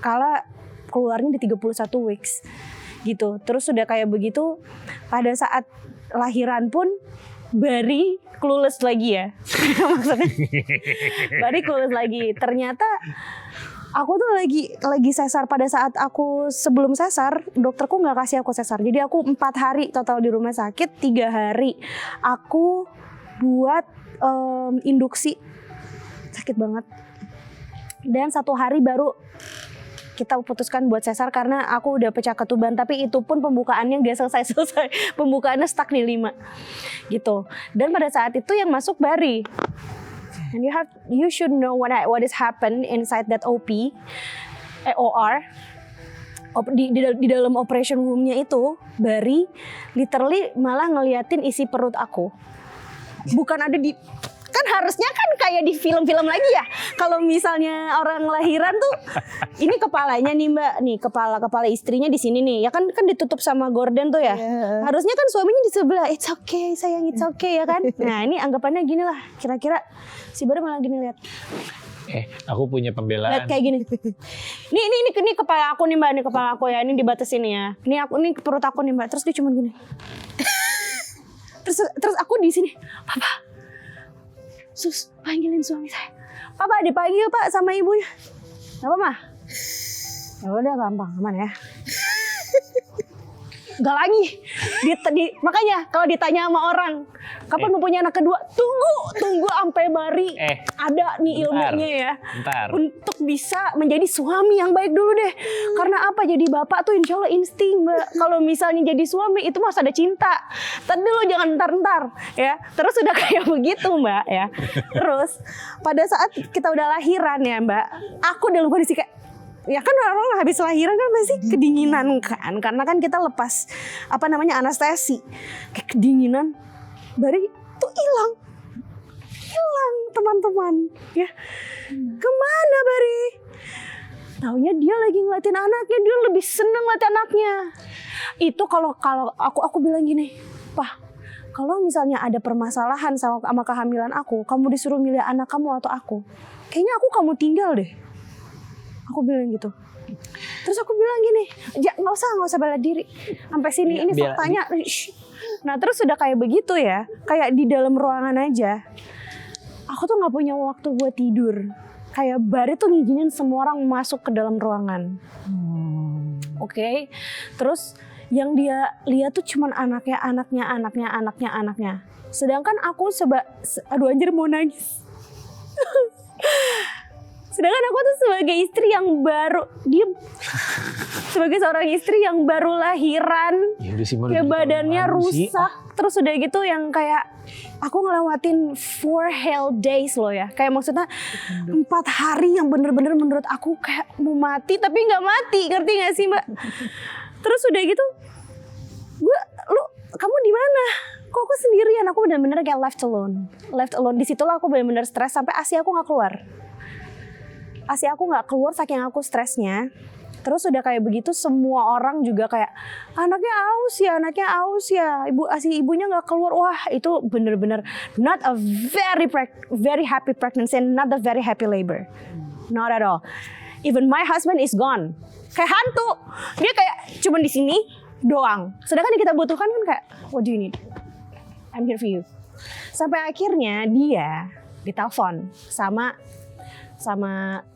Kala keluarnya di 31 weeks gitu. Terus sudah kayak begitu pada saat lahiran pun Bari clueless lagi ya. Maksudnya Bari clueless lagi. Ternyata aku tuh lagi sesar pada saat aku sebelum sesar, dokterku nggak kasih aku sesar. Jadi aku 4 hari total di rumah sakit, 3 hari aku buat induksi, sakit banget. Dan 1 hari baru kita putuskan buat sesar karena aku udah pecah ketuban, tapi itu pun pembukaannya gak selesai. Pembukaannya stuck di 5 gitu. Dan pada saat itu yang masuk Bari. And you should know what is happen inside that OR. Di dalam operation room-nya itu Bari literally malah ngeliatin isi perut aku. Bukan ada di, kan harusnya kan kayak di film-film lagi ya. Kalau misalnya orang lahiran tuh ini kepalanya nih Mbak, nih kepala istrinya di sini nih. Ya kan ditutup sama gorden tuh ya. Yeah. Harusnya kan suaminya di sebelah. It's okay sayang, it's okay ya kan. Nah, ini anggapannya gini lah. Kira-kira si Bari malah gini lihat. Aku punya pembelaan. Lihat kayak gini. Ini kepala aku nih Mbak, ini kepala aku ya. Ini dibatasin ya. Ini perut aku nih Mbak. Terus dia cuma gini. Terus aku di sini, Papa, sus, panggilin suami saya. Papa dipanggil Pak sama ibunya. Apa mah? Ya udah gampang, aman ya. Gak lagi. Makanya kalau ditanya sama orang, kapan mau punya anak kedua? Tunggu sampai Bari ada nih ilmunya ya. Bentar. Untuk bisa menjadi suami yang baik dulu deh. Karena apa? Jadi bapak tuh insya Allah insting Mbak. Kalau misalnya jadi suami itu masih ada cinta. Tadi dulu jangan ntar ya. Terus udah kayak begitu Mbak ya. Terus pada saat kita udah lahiran ya Mbak, aku dalam kondisi kayak, ya kan orang habis lahiran kan pasti kedinginan kan, karena kan kita lepas anestesi, kayak kedinginan. Bari tuh hilang teman-teman ya. Kemana Bari? Taunya dia lagi ngeliatin anaknya, dia lebih seneng ngeliatin anaknya. Itu kalau aku bilang gini, Pak, kalau misalnya ada permasalahan sama kehamilan aku, kamu disuruh milih anak kamu atau aku, kayaknya kamu tinggal deh. Aku bilang gitu. Terus aku bilang gini, nggak usah bela diri. Sampai sini ini faktanya. Nah terus sudah kayak begitu ya, kayak di dalam ruangan aja. Aku tuh nggak punya waktu buat tidur. Kayak Bari tuh ngizinin semua orang masuk ke dalam ruangan. Oke. Terus yang dia lihat tuh cuman anaknya. Sedangkan aku aduh anjir mau nangis. Sedangkan aku tuh sebagai istri yang baru, sebagai seorang istri yang baru lahiran, kayak badannya rusak, terus udah gitu yang kayak aku ngelewatin 4 hell days loh ya, kayak maksudnya 4 hari yang bener-bener menurut aku kayak mau mati tapi nggak mati, ngerti nggak sih Mbak? Terus udah gitu, kamu di mana? Kok aku sendirian? Aku bener-bener kayak left alone. Di situlah aku bener-bener stres sampai ASI aku nggak keluar. ASI aku nggak keluar saking aku stresnya. Terus udah kayak begitu semua orang juga kayak anaknya aus ya, ibunya nggak keluar. Wah itu bener-bener not a very happy pregnancy and not a very happy labor, not at all. Even my husband is gone, kayak hantu. Dia kayak cuma di sini doang. Sedangkan yang kita butuhkan kan kayak what do you need? I'm here for you. Sampai akhirnya dia ditelepon sama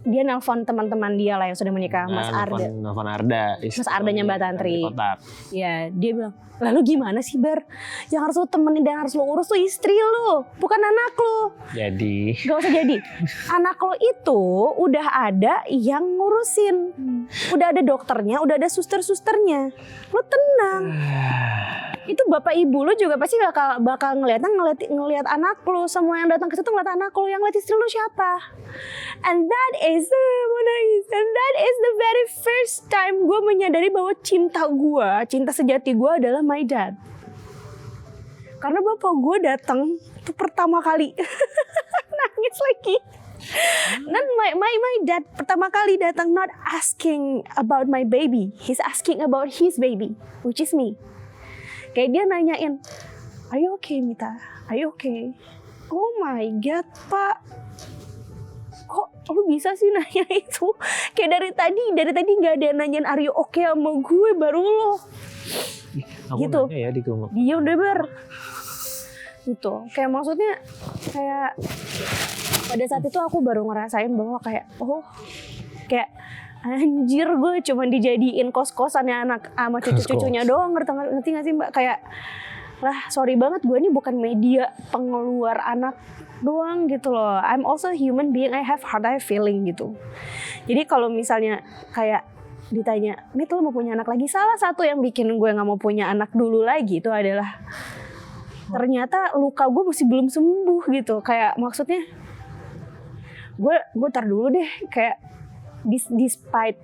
dia nelpon teman-teman dia lah yang sudah menikah, Mas Arda. Nelfon Arda. Mas Ardanya Mbak Tantri. Kotak. Ya, dia bilang, lalu gimana sih Bar? Yang harus lu temenin dan harus lu urus tuh istri lu, bukan anak lu. Jadi. Gak usah jadi. Anak lo itu udah ada yang ngurusin. Udah ada dokternya, udah ada suster-susternya. Lu tenang. Itu bapak ibu lu juga pasti bakal ngeliat anak lu. Semua yang datang ke situ ngeliat anak lu, yang ngeliat istri lu siapa. And that is the very first time gue menyadari bahwa cinta sejati gue adalah my dad. Karena bapak gue datang itu pertama kali nangis lagi. Dan my dad pertama kali datang not asking about my baby, he's asking about his baby, which is me. Kayak dia nanyain, are you okay Mita? Are you okay? Oh my god Pak, kok lu bisa sih nanya itu? Kayak dari tadi nggak ada yang nanyain are you okay sama gue, baru lo. Aku Gitu. nanya ya di rumah. Dia udah gitu. Kayak maksudnya kayak pada saat itu aku baru ngerasain bahwa kayak kayak anjir gue cuma dijadiin kos-kosannya anak sama cucu-cucunya doang, ngerti gak sih Mbak? Kayak lah sorry banget gue ini bukan media pengeluar anak doang gitu loh. I'm also a human being, I have heart, I have feeling gitu. Jadi kalau misalnya kayak ditanya, Mit lo mau punya anak lagi? Salah satu yang bikin gue gak mau punya anak dulu lagi itu adalah ternyata luka gue masih belum sembuh gitu. Kayak maksudnya gue tar dulu deh, kayak despite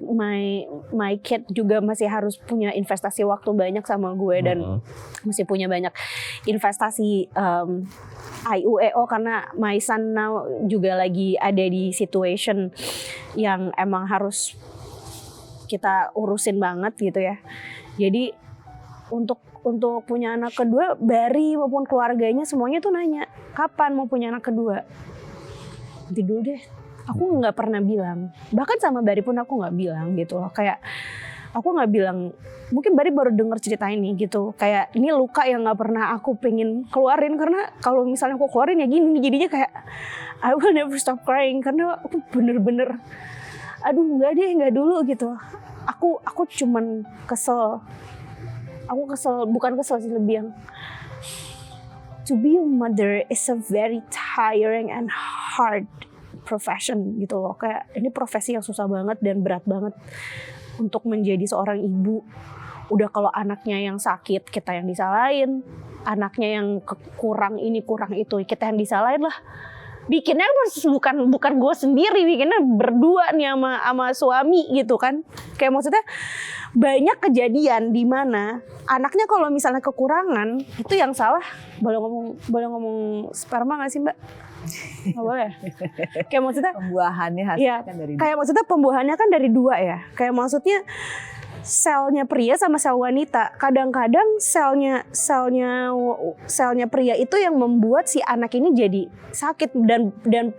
my kid juga masih harus punya investasi waktu banyak sama gue dan masih punya banyak investasi IUEO karena my son now juga lagi ada di situation yang emang harus kita urusin banget gitu ya. Jadi untuk punya anak kedua, Bari maupun keluarganya semuanya tuh nanya kapan mau punya anak kedua. Nanti dulu deh. Aku nggak pernah bilang, bahkan sama Bari pun aku nggak bilang gitu loh. Kayak aku nggak bilang, mungkin Bari baru denger cerita ini gitu. Kayak ini luka yang nggak pernah aku pengen keluarin, karena kalau misalnya aku keluarin ya gini jadinya kayak I will never stop crying, karena aku bener-bener aduh nggak dulu gitu. Aku cuman kesel. Aku kesel, bukan kesel sih, lebih yang to be a mother is a very tiring and hard profession gitu loh. Kayak ini profesi yang susah banget dan berat banget untuk menjadi seorang ibu. Udah kalau anaknya yang sakit kita yang disalahin, anaknya yang kurang ini kurang itu kita yang disalahin lah. Bikinnya bukan gue sendiri, bikinnya berdua nih sama suami gitu kan. Kayak maksudnya banyak kejadian di mana anaknya kalau misalnya kekurangan itu yang salah. Boleh ngomong sperma nggak sih Mbak? Nggak boleh. Kayak maksudnya Pembuahannya hasilnya kan dari kayak maksudnya pembuahannya kan dari dua ya. Kayak maksudnya selnya pria sama sel wanita. Kadang-kadang selnya pria itu yang membuat si anak ini jadi sakit dan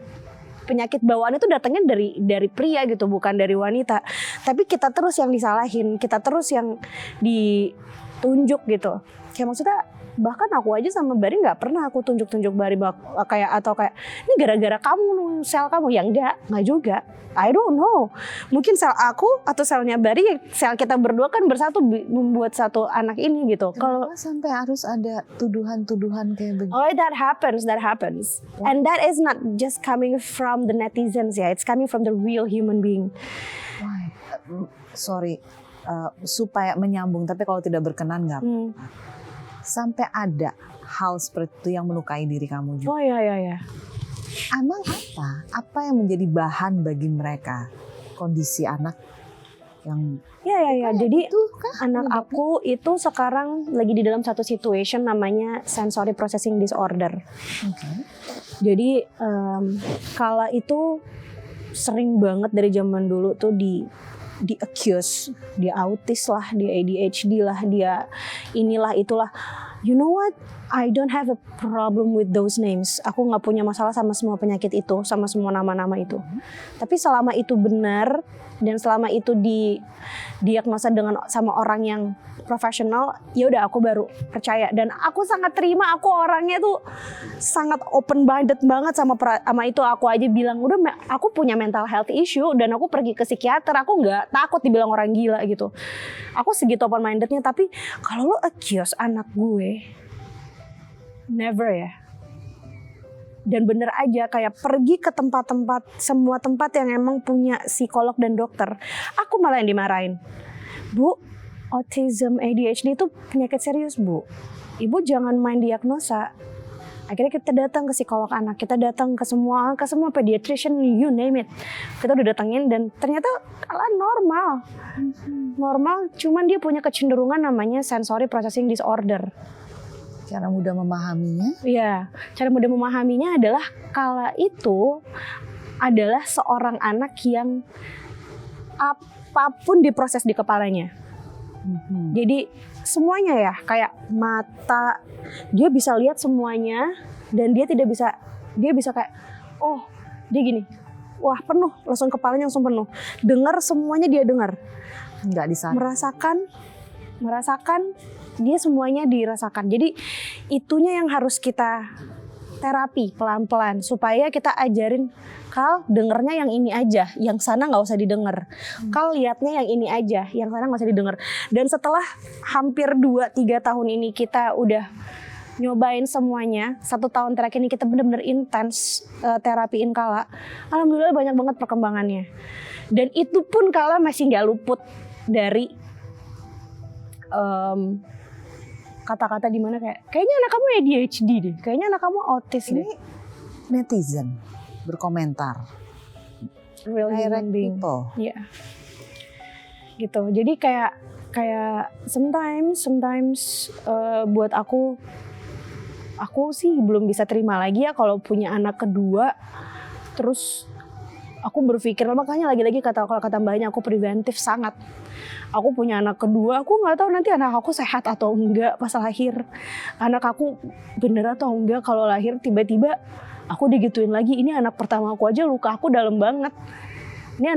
penyakit bawaan itu datangnya dari pria gitu, bukan dari wanita. Tapi kita terus yang disalahin, kita terus yang ditunjuk gitu. Kayak maksudnya bahkan aku aja sama Bari nggak pernah aku tunjuk-tunjuk Bari kayak ini gara-gara kamu sel kamu, ya enggak juga. I don't know, mungkin sel aku atau selnya Bari, sel kita berdua kan bersatu membuat satu anak ini gitu. Kalau sampai harus ada tuduhan-tuduhan kayak begitu. oh that happens, and that is not just coming from the netizens ya, it's coming from the real human being. Sorry, supaya menyambung, tapi kalau tidak berkenan nggak sampai ada hal seperti itu yang melukai diri kamu juga. Oh ya. Emang apa yang menjadi bahan bagi mereka, kondisi anak yang Ya. Jadi itu kan anak aku itu sekarang lagi di dalam satu situation namanya sensory processing disorder. Jadi kala itu sering banget dari zaman dulu tuh di accuse, dia autis lah, dia ADHD lah, dia inilah itulah. You know what? I don't have a problem with those names. Aku nggak punya masalah sama semua penyakit itu, sama semua nama-nama itu. Tapi selama itu benar dan selama itu didiagnosa dengan sama orang yang profesional, ya udah aku baru percaya. Dan aku sangat terima, aku orangnya tuh sangat open minded banget sama itu. Aku aja bilang udah aku punya mental health issue dan aku pergi ke psikiater. Aku nggak takut dibilang orang gila gitu. Aku segitu open mindednya. Tapi kalau lo accuse anak gue, never ya. Dan bener aja kayak pergi ke tempat-tempat, semua tempat yang emang punya psikolog dan dokter, aku malah yang dimarahin. Bu, autism ADHD itu penyakit serius bu, ibu jangan main diagnosa. Akhirnya kita datang ke psikolog anak, kita datang ke semua pediatrician, you name it. Kita udah datengin dan ternyata kalah normal, cuman dia punya kecenderungan namanya sensory processing disorder. Cara mudah memahaminya? Iya, cara mudah memahaminya adalah kala itu adalah seorang anak yang apapun diproses di kepalanya. Jadi semuanya ya, kayak mata, dia bisa lihat semuanya dan dia bisa kayak, oh dia gini, wah penuh, langsung kepalanya langsung penuh. Dengar semuanya dia dengar. Nggak disadari. Merasakan dia semuanya dirasakan. Jadi itunya yang harus kita terapi pelan-pelan supaya kita ajarin, Kal dengernya yang ini aja, yang sana nggak usah didengar. Kal lihatnya yang ini aja, yang sana nggak usah didengar. Dan setelah hampir 2-3 tahun ini kita udah nyobain semuanya, 1 tahun terakhir ini kita benar-benar intens terapiin Kala. Alhamdulillah banyak banget perkembangannya. Dan itu pun Kala masih nggak luput dari kata-kata di mana kayaknya anak kamu ADHD deh, kayaknya anak kamu autis deh. Ini netizen berkomentar, Real human being. people. Iya. Gitu. Jadi kayak sometimes buat aku sih belum bisa terima lagi ya kalau punya anak kedua. Terus aku berpikir, makanya lagi-lagi kata mbaknya, aku preventif sangat. Aku punya anak kedua, aku nggak tahu nanti anak aku sehat atau enggak pas lahir. Anak aku bener atau enggak kalau lahir tiba-tiba aku digituin lagi. Ini anak pertama aku aja luka aku dalam banget. Ini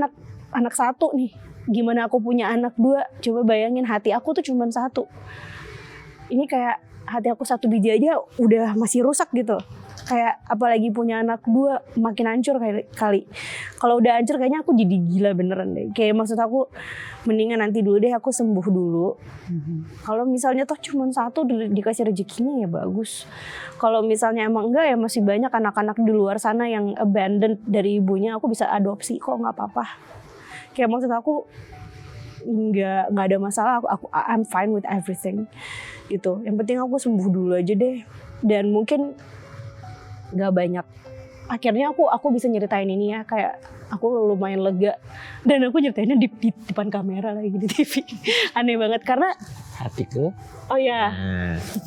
anak satu nih. Gimana aku punya anak 2? Coba bayangin, hati aku tuh cuma 1. Ini kayak hati aku 1 biji aja udah masih rusak gitu. Kayak apalagi punya anak 2 makin hancur kali. Kalau udah hancur kayaknya aku jadi gila beneran deh. Kayak maksud aku mendingan nanti dulu deh aku sembuh dulu. Kalau misalnya toh cuma 1 dikasih rezekinya ya bagus. Kalau misalnya emang enggak ya masih banyak anak-anak di luar sana yang abandoned dari ibunya, aku bisa adopsi kok, nggak apa-apa. Kayak maksud aku nggak ada masalah, I'm fine with everything gitu. Yang penting aku sembuh dulu aja deh. Dan mungkin nggak banyak. Akhirnya aku bisa nyeritain ini ya, kayak aku lumayan lega dan aku nyeritainnya di depan kamera lagi di TV. Aneh banget karena Hati ke? oh ya,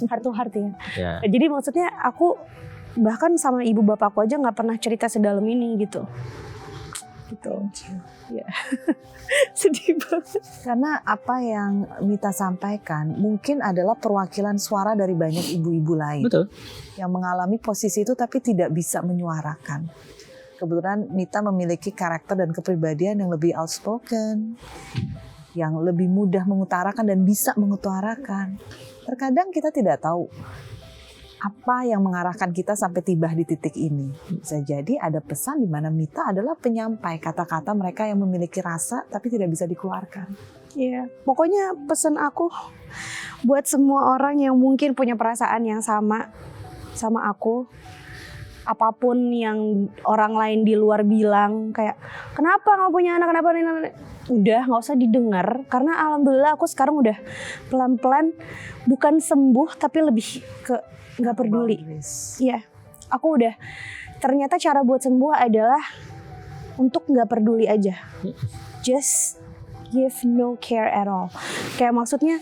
heart to heart ya. Ya. Jadi maksudnya aku bahkan sama ibu bapakku aja nggak pernah cerita sedalam ini gitu. Ya. Sedih banget. Karena apa yang Mita sampaikan mungkin adalah perwakilan suara dari banyak ibu-ibu lain. Betul. Yang mengalami posisi itu tapi tidak bisa menyuarakan. Kebetulan Mita memiliki karakter dan kepribadian yang lebih outspoken, yang lebih mudah mengutarakan dan bisa mengutarakan. Terkadang kita tidak tahu apa yang mengarahkan kita sampai tiba di titik ini. Bisa jadi ada pesan di mana Mita adalah penyampai kata-kata mereka yang memiliki rasa tapi tidak bisa dikeluarkan. Iya, pokoknya pesan aku buat semua orang yang mungkin punya perasaan yang sama aku, apapun yang orang lain di luar bilang kayak kenapa nggak punya anak, kenapa ini, udah nggak usah didengar karena alhamdulillah aku sekarang udah pelan-pelan bukan sembuh tapi lebih ke nggak peduli. Iya, aku udah ternyata cara buat sembuh adalah untuk nggak peduli aja, just give no care at all. Kayak maksudnya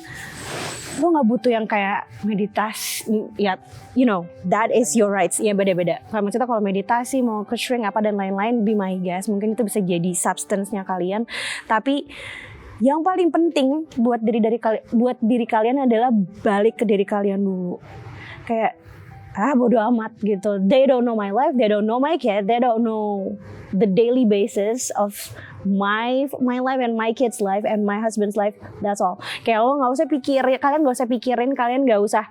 lo nggak butuh yang kayak meditasi, ya, you know, that is your rights, ya beda-beda. Kalau maksudnya kalau meditasi, mau ke shrink apa dan lain-lain, be my guest, mungkin itu bisa jadi substance-nya kalian. Tapi yang paling penting buat diri kalian adalah balik ke diri kalian dulu. Kayak bodo amat gitu. They don't know my life, they don't know my kid, they don't know the daily basis of my life and my kids' life and my husband's life. That's all. Kayak lo nggak usah pikirin, kalian nggak usah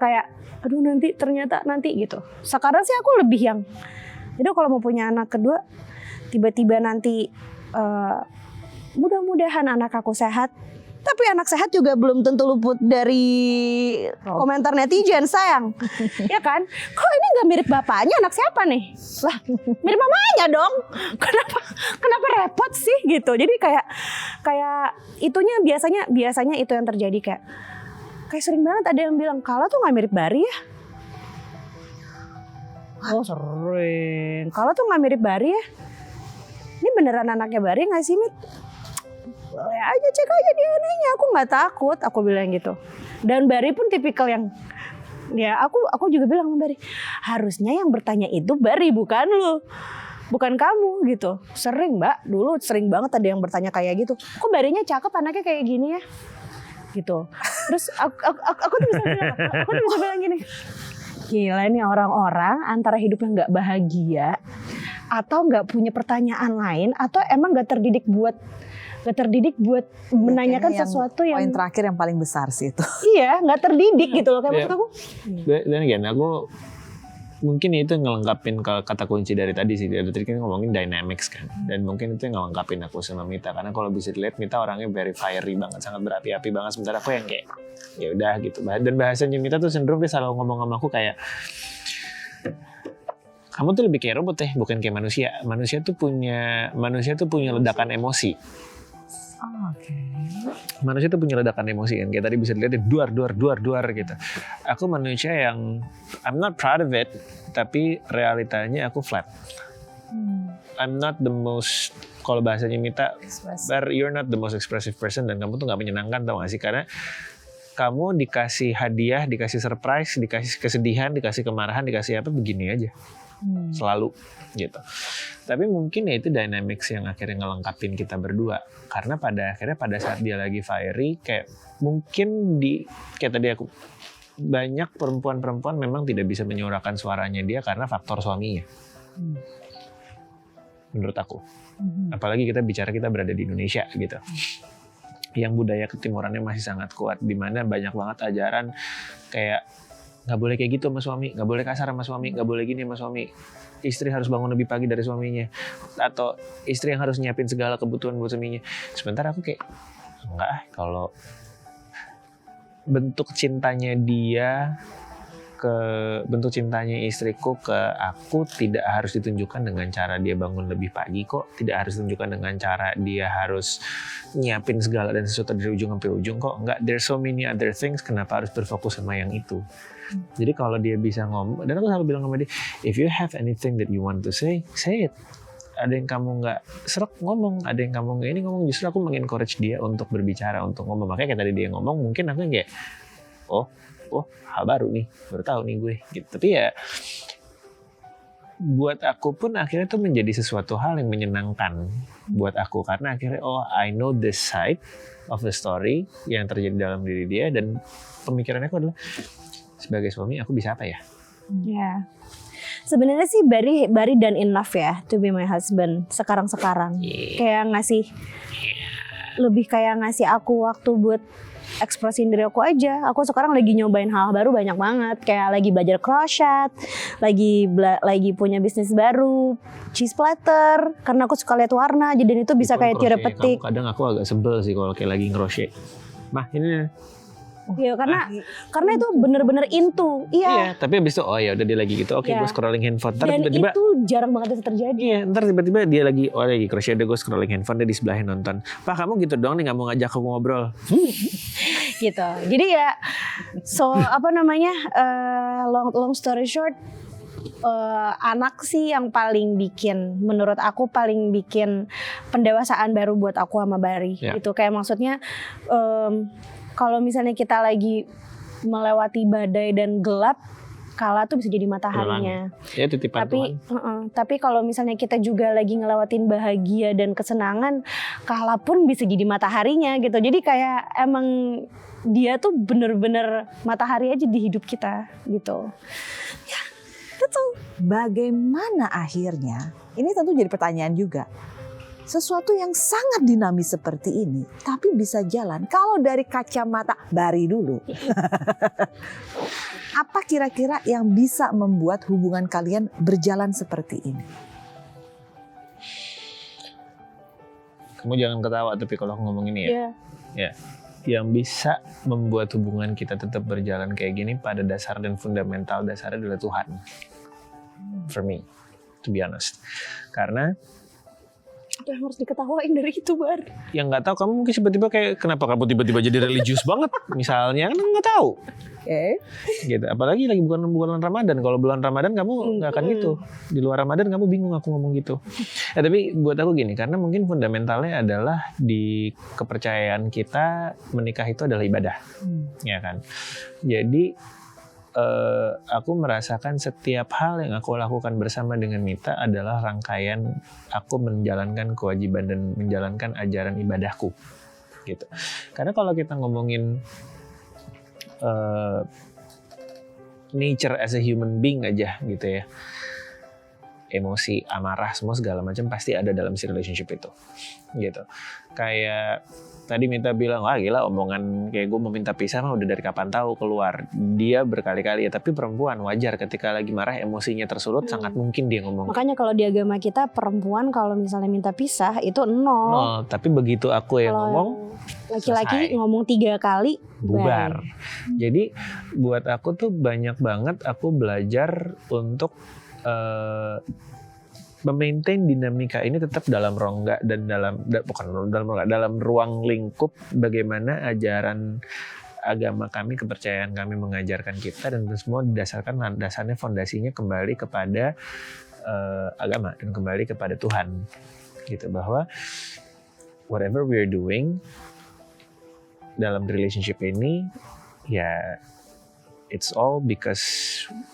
kayak, aduh ternyata nanti gitu. Sekarang sih aku lebih yang, jadi kalau mau punya anak kedua, tiba-tiba nanti mudah-mudahan anak aku sehat. Tapi anak sehat juga belum tentu luput dari komentar netizen, sayang. Ya kan? Kok ini gak mirip bapaknya, anak siapa nih? Lah, mirip mamanya dong. Kenapa repot sih gitu. Jadi kayak itunya biasanya itu yang terjadi, kayak sering banget ada yang bilang, Kala tuh gak mirip Bari ya? Oh sering. Kala tuh gak mirip Bari ya? Ini beneran anaknya Bari gak sih, Mit? Boleh aja, cek aja DNA-nya, aku nggak takut, aku bilang gitu. Dan Bari pun tipikal yang, ya aku juga bilang sama Bari, harusnya yang bertanya itu Bari, bukan lu, bukan kamu gitu. Sering Mbak, dulu sering banget ada yang bertanya kayak gitu. Kok Barinya cakep, anaknya kayak gini ya, gitu. Terus aku tuh bisa bilang gini, gila nih orang-orang antara hidupnya nggak bahagia, atau nggak punya pertanyaan lain, atau emang nggak terdidik buat menanyakan sesuatu yang poin terakhir yang paling besar sih itu. Iya, nggak terdidik gitu loh, kayak maksud aku. Dan again, aku mungkin itu ngelengkapin kata kunci dari tadi sih. Dari tadi kan ngomongin dynamics kan, dan mungkin itu yang ngelengkapin aku sama Mita, karena kalau bisa dilihat Mita orangnya very fiery banget, sangat berapi-api banget, sementara aku yang kayak ya udah gitu. Dan bahasanya Mita tuh cenderung dia selalu ngomong sama aku kayak, kamu tuh lebih kayak robot bukan kayak manusia. Manusia tuh punya ledakan emosi. Manusia tuh punya ledakan emosi kan, kayak tadi bisa dilihat duar gitu. Aku manusia yang I'm not proud of it, tapi realitanya aku flat. I'm not the most, kalau bahasanya Mita, you're not the most expressive person, dan kamu tuh nggak menyenangkan, tau gak sih? Karena kamu dikasih hadiah, dikasih surprise, dikasih kesedihan, dikasih kemarahan, dikasih apa, begini aja. Selalu gitu. Tapi mungkin ya itu dynamics yang akhirnya ngelengkapin kita berdua, karena pada saat dia lagi fiery, kayak mungkin kayak tadi aku, banyak perempuan memang tidak bisa menyuarakan suaranya dia karena faktor suaminya. Menurut aku. Apalagi kita berada di Indonesia gitu, yang budaya ketimurannya masih sangat kuat, di mana banyak banget ajaran kayak nggak boleh kayak gitu sama suami, nggak boleh kasar sama suami, nggak boleh gini sama suami, istri harus bangun lebih pagi dari suaminya, atau istri yang harus nyiapin segala kebutuhan buat suaminya. Sementara aku kayak enggak, kalau bentuk cintanya istriku ke aku tidak harus ditunjukkan dengan cara dia bangun lebih pagi kok, tidak harus ditunjukkan dengan cara dia harus nyiapin segala dan sesuatu dari ujung sampai ujung kok. Enggak, there's so many other things, kenapa harus berfokus sama yang itu. Jadi kalau dia bisa ngomong, dan aku selalu bilang sama dia, if you have anything that you want to say it. Ada yang kamu nggak serak ngomong, ada yang kamu nggak ini ngomong, justru aku mengencourage dia untuk berbicara, untuk ngomong. Makanya kayak tadi dia ngomong, mungkin aku kayak oh hal baru nih, baru tahu nih gue gitu. Tapi ya buat aku pun akhirnya tuh menjadi sesuatu hal yang menyenangkan buat aku, karena akhirnya I know this side of the story yang terjadi dalam diri dia, dan pemikirannya aku adalah sebagai suami aku bisa apa ya? Ya, sebenarnya sih Bari done enough ya to be my husband sekarang. Kayak ngasih lebih kayak ngasih aku waktu buat ekspresiin diri aku aja. Aku sekarang lagi nyobain hal baru banyak banget, kayak lagi belajar crochet, lagi punya bisnis baru, cheese platter, karena aku suka lihat warna, jadi itu bisa kayak terapeutik. Kadang aku agak sebel sih kalau kayak lagi ngerochet. Mah ini. Iya, karena itu bener-bener into. Iya. Tapi abis itu ya udah dia lagi gitu. Oke, gue scrolling handphone. Ntar dan tiba-tiba itu jarang banget itu terjadi. Iya, ntar tiba-tiba dia lagi crochet, udah gue scrolling handphone, dia di sebelahnya nonton. Pak, kamu gitu doang nih, nggak mau ngajak aku ngobrol. Gitu. Jadi ya, long story short, anak sih yang menurut aku paling bikin pendewasaan baru buat aku sama Bari. Yeah. Itu kayak maksudnya kalau misalnya kita lagi melewati badai dan gelap, kala tuh bisa jadi mataharinya. Ya titipan Tapi Tuhan. tapi kalau misalnya kita juga lagi ngelewatin bahagia dan kesenangan, kala pun bisa jadi mataharinya gitu. Jadi kayak emang dia tuh bener-bener matahari aja di hidup kita gitu. Ya, betul. Bagaimana akhirnya? Ini tentu jadi pertanyaan juga. Sesuatu yang sangat dinamis seperti ini, tapi bisa jalan. Kalau dari kacamata Bari dulu, apa kira-kira yang bisa membuat hubungan kalian berjalan seperti ini? Kamu jangan ketawa tapi kalau aku ngomong ini ya. Iya. Ya. Yang bisa membuat hubungan kita tetap berjalan kayak gini pada dasar dan fundamental dasarnya adalah Tuhan. For me, to be honest. Karena Apa yang harus diketawain dari itu, Bar? yang nggak tahu kamu mungkin tiba-tiba kayak kenapa kamu tiba-tiba jadi religius banget misalnya, kan nggak tahu. Gitu. Apalagi lagi bulan Ramadan. Kalau bulan Ramadan kamu nggak akan gitu. Di luar Ramadan kamu bingung aku ngomong gitu. Tapi buat aku gini, karena mungkin fundamentalnya adalah di kepercayaan kita menikah itu adalah ibadah, ya kan. Jadi aku merasakan setiap hal yang aku lakukan bersama dengan Mita adalah rangkaian aku menjalankan kewajiban dan menjalankan ajaran ibadahku, gitu. Karena kalau kita ngomongin nature as a human being aja gitu ya, emosi, amarah, semua segala macam pasti ada dalam si relationship itu, gitu. Kayak tadi Mita bilang, wah gila omongan kayak gue mau minta pisah mah udah dari kapan tahu keluar. Dia berkali-kali ya, tapi perempuan wajar ketika lagi marah emosinya tersulut, sangat mungkin dia ngomong. Makanya kalau di agama kita perempuan kalau misalnya minta pisah itu nol. Tapi begitu aku yang Kalau ngomong, laki-laki selesai. ngomong 3 kali bubar. bye. Jadi buat aku tuh banyak banget aku belajar untuk memaintain dinamika ini tetap dalam rongga dan dalam ruang lingkup bagaimana ajaran agama kami, kepercayaan kami mengajarkan kita, dan itu semua dasarnya fondasinya kembali kepada agama dan kembali kepada Tuhan, gitu, bahwa whatever we're doing dalam relationship ini ya it's all because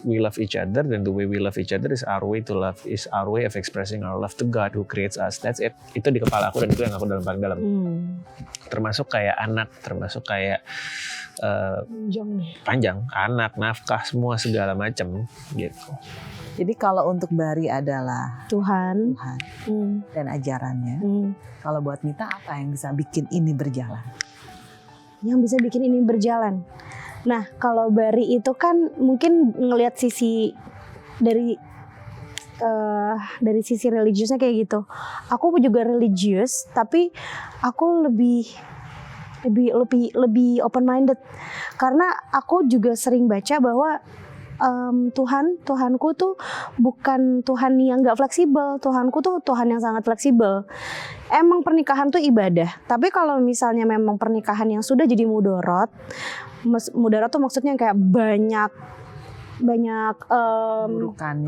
we love each other, dan the way we love each other is our way to love, is our way of expressing our love to God who creates us. That's it. Itu di kepala aku dan itu yang aku paling dalam. Termasuk kayak anak, termasuk kayak panjang, anak, nafkah, semua segala macam gitu. Jadi kalau untuk Bari adalah Tuhan. dan ajarannya, kalau buat Mita apa yang bisa bikin ini berjalan? Yang bisa bikin ini berjalan. Nah, kalau Bari itu kan mungkin ngelihat sisi dari sisi religiusnya kayak gitu. Aku juga religius, tapi aku lebih open minded karena aku juga sering baca bahwa Tuhanku tuh bukan Tuhan yang nggak fleksibel. Tuhanku tuh Tuhan yang sangat fleksibel. Emang pernikahan tuh ibadah, tapi kalau misalnya memang pernikahan yang sudah jadi mudarat tuh maksudnya kayak banyak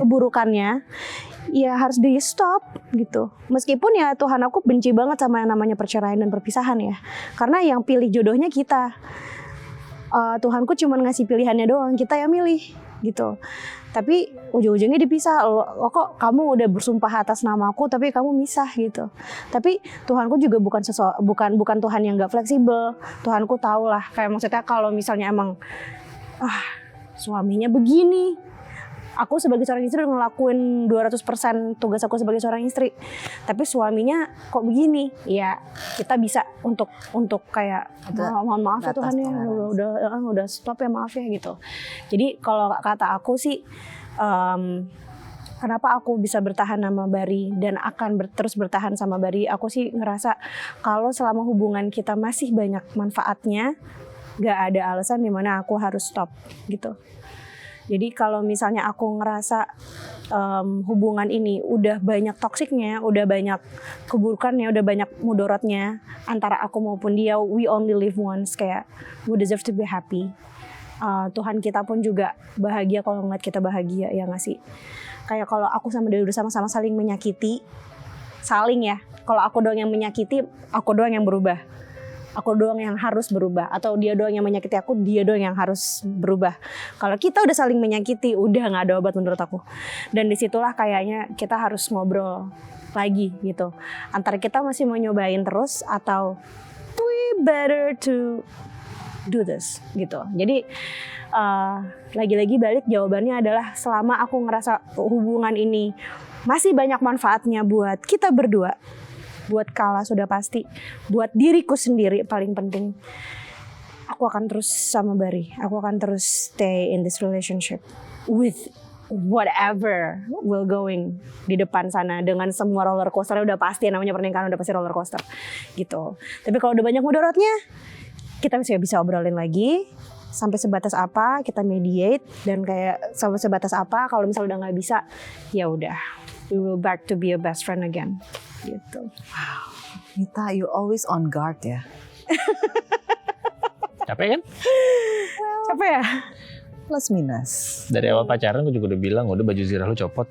keburukannya, ya harus di stop gitu. Meskipun ya Tuhan aku benci banget sama yang namanya perceraian dan perpisahan ya, karena yang pilih jodohnya kita. Tuhanku cuma ngasih pilihannya doang, kita yang milih gitu. Tapi ujung-ujungnya dipisah. Lo kok kamu udah bersumpah atas namaku tapi kamu misah gitu. Tapi Tuhanku juga bukan Tuhan yang nggak fleksibel. Tuhanku tahu lah, kayak maksudnya kalau misalnya emang suaminya begini, aku sebagai seorang istri udah ngelakuin 200% tugas aku sebagai seorang istri, tapi suaminya kok begini, ya kita bisa untuk kayak mohon maaf ya Tuhan ya, udah stop ya, maaf ya gitu. Jadi kalau kata aku sih, kenapa aku bisa bertahan sama Bari dan akan terus bertahan sama Bari, aku sih ngerasa kalau selama hubungan kita masih banyak manfaatnya, gak ada alasan dimana aku harus stop gitu. Jadi kalau misalnya aku ngerasa hubungan ini udah banyak toksiknya, udah banyak keburukannya, udah banyak mudaratnya antara aku maupun dia, we only live once, kayak we deserve to be happy. Tuhan kita pun juga bahagia kalau ngeliat kita bahagia, ya nggak sih? Kayak kalau aku sama dia udah sama-sama saling menyakiti, saling ya. Kalau aku doang yang menyakiti, aku doang yang berubah. aku doang yang harus berubah, atau dia doang yang menyakiti aku, dia doang yang harus berubah. Kalau kita udah saling menyakiti, udah nggak ada obat menurut aku. Dan disitulah kayaknya kita harus ngobrol lagi gitu, antara kita masih mau nyobain terus atau we better to do this gitu. Jadi lagi-lagi balik jawabannya adalah selama aku ngerasa hubungan ini masih banyak manfaatnya buat kita berdua, buat Kala sudah pasti, buat diriku sendiri paling penting, aku akan terus sama Bari. Aku akan terus stay in this relationship with whatever will going di depan sana, dengan semua roller coaster. Udah pasti, namanya pernikahan udah pasti roller coaster gitu. Tapi kalau udah banyak mudaratnya, kita masih bisa obrolin lagi sampai sebatas apa kita mediate, dan kayak sampai sebatas apa kalau misalnya udah nggak bisa, ya udah, we will back to be a best friend again gitu. Mita, you always on guard ya. Capek kan? Capek ya? Plus minus. Dari awal pacaran gue juga udah bilang, udah baju zirah lu copot.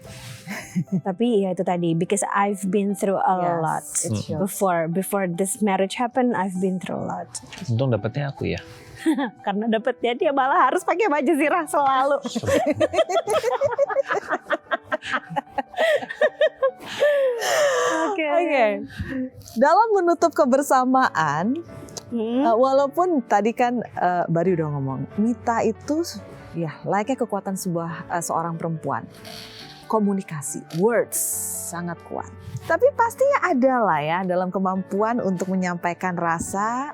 Tapi ya itu tadi, because I've been through a lot it shows. before this marriage happened. I've been through a lot. Untung dapetnya aku ya. Karena dapetnya dia malah harus pakai baju zirah selalu. Oke. Dalam menutup kebersamaan, walaupun tadi kan Bari udah ngomong, Mita itu ya layaknya kekuatan seorang perempuan. Komunikasi, words sangat kuat. Tapi pastinya ada lah ya dalam kemampuan untuk menyampaikan rasa,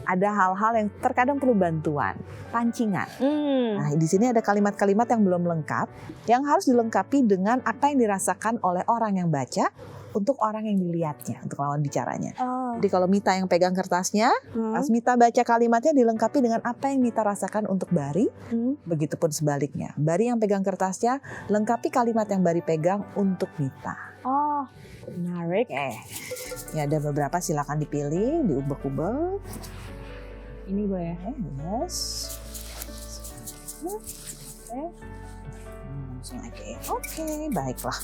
ada hal-hal yang terkadang perlu bantuan, pancingan. Nah, di sini ada kalimat-kalimat yang belum lengkap, yang harus dilengkapi dengan apa yang dirasakan oleh orang yang baca, untuk orang yang dilihatnya, untuk lawan bicaranya. Jadi kalau Mita yang pegang kertasnya, pas Mita baca kalimatnya dilengkapi dengan apa yang Mita rasakan untuk Bari, begitupun sebaliknya. Bari yang pegang kertasnya, lengkapi kalimat yang Bari pegang untuk Mita. Oh, menarik. Ya ada beberapa, silakan dipilih, diubek-ubek. Ini gue ya. Yes. Langsung aja ya. Oke, baiklah.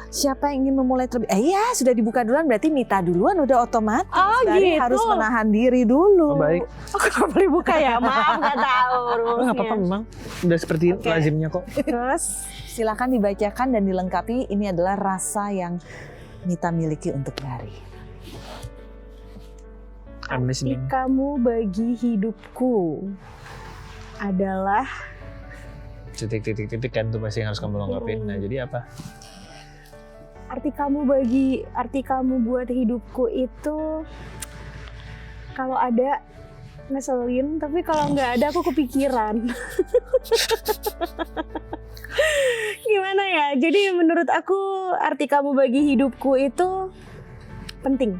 Siapa yang ingin memulai terlebih? Iya, sudah dibuka duluan, berarti Mita duluan udah otomatis. Bari Gitu. harus menahan diri dulu. Oh, baik. Aku nggak boleh buka ya, maaf nggak tahu rulesnya. Nggak apa-apa memang. Udah seperti lazimnya kok. Terus Silakan dibacakan dan dilengkapi. Ini adalah rasa yang Mita miliki untuk Bari. I'm listening. kamu bagi hidupku adalah Titik-titik kan tuh pasti yang harus kamu lengkapin. Nah jadi apa? arti kamu buat hidupku itu, kalau ada ngeselin, tapi kalau nggak ada aku kepikiran. Gimana ya? Jadi menurut aku arti kamu bagi hidupku itu penting.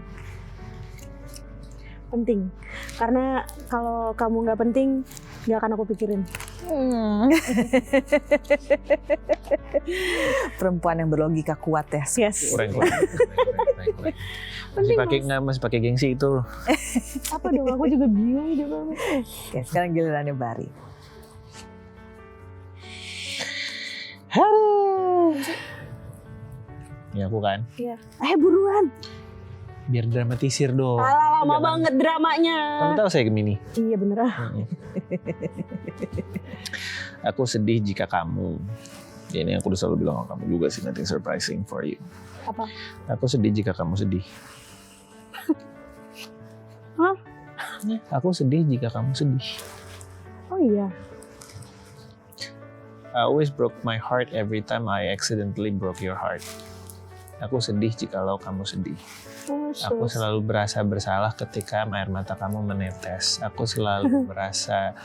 Karena kalau kamu nggak penting, nggak akan aku pikirin. Perempuan yang berlogika kuat ya. Yes. Kurang. Masih pakai gengsi itu. Apa dong? Aku juga bingung juga. Oke, sekarang gilirannya Bari. Ya aku kan. Iya. Buruan. Biar dramatisir dong. Alah, lama Jangan. banget dramanya. Kamu tahu saya Gemini. Iya bener ah. Aku sedih jika kamu. Ya, ini aku udah selalu bilang sama kamu juga sih, nothing surprising for you. Apa? Aku sedih jika kamu sedih. Hah? Aku sedih jika kamu sedih. Oh iya. I always broke my heart every time I accidentally broke your heart. Aku sedih jikalau kamu sedih. Aku selalu berasa bersalah ketika air mata kamu menetes. Aku selalu merasa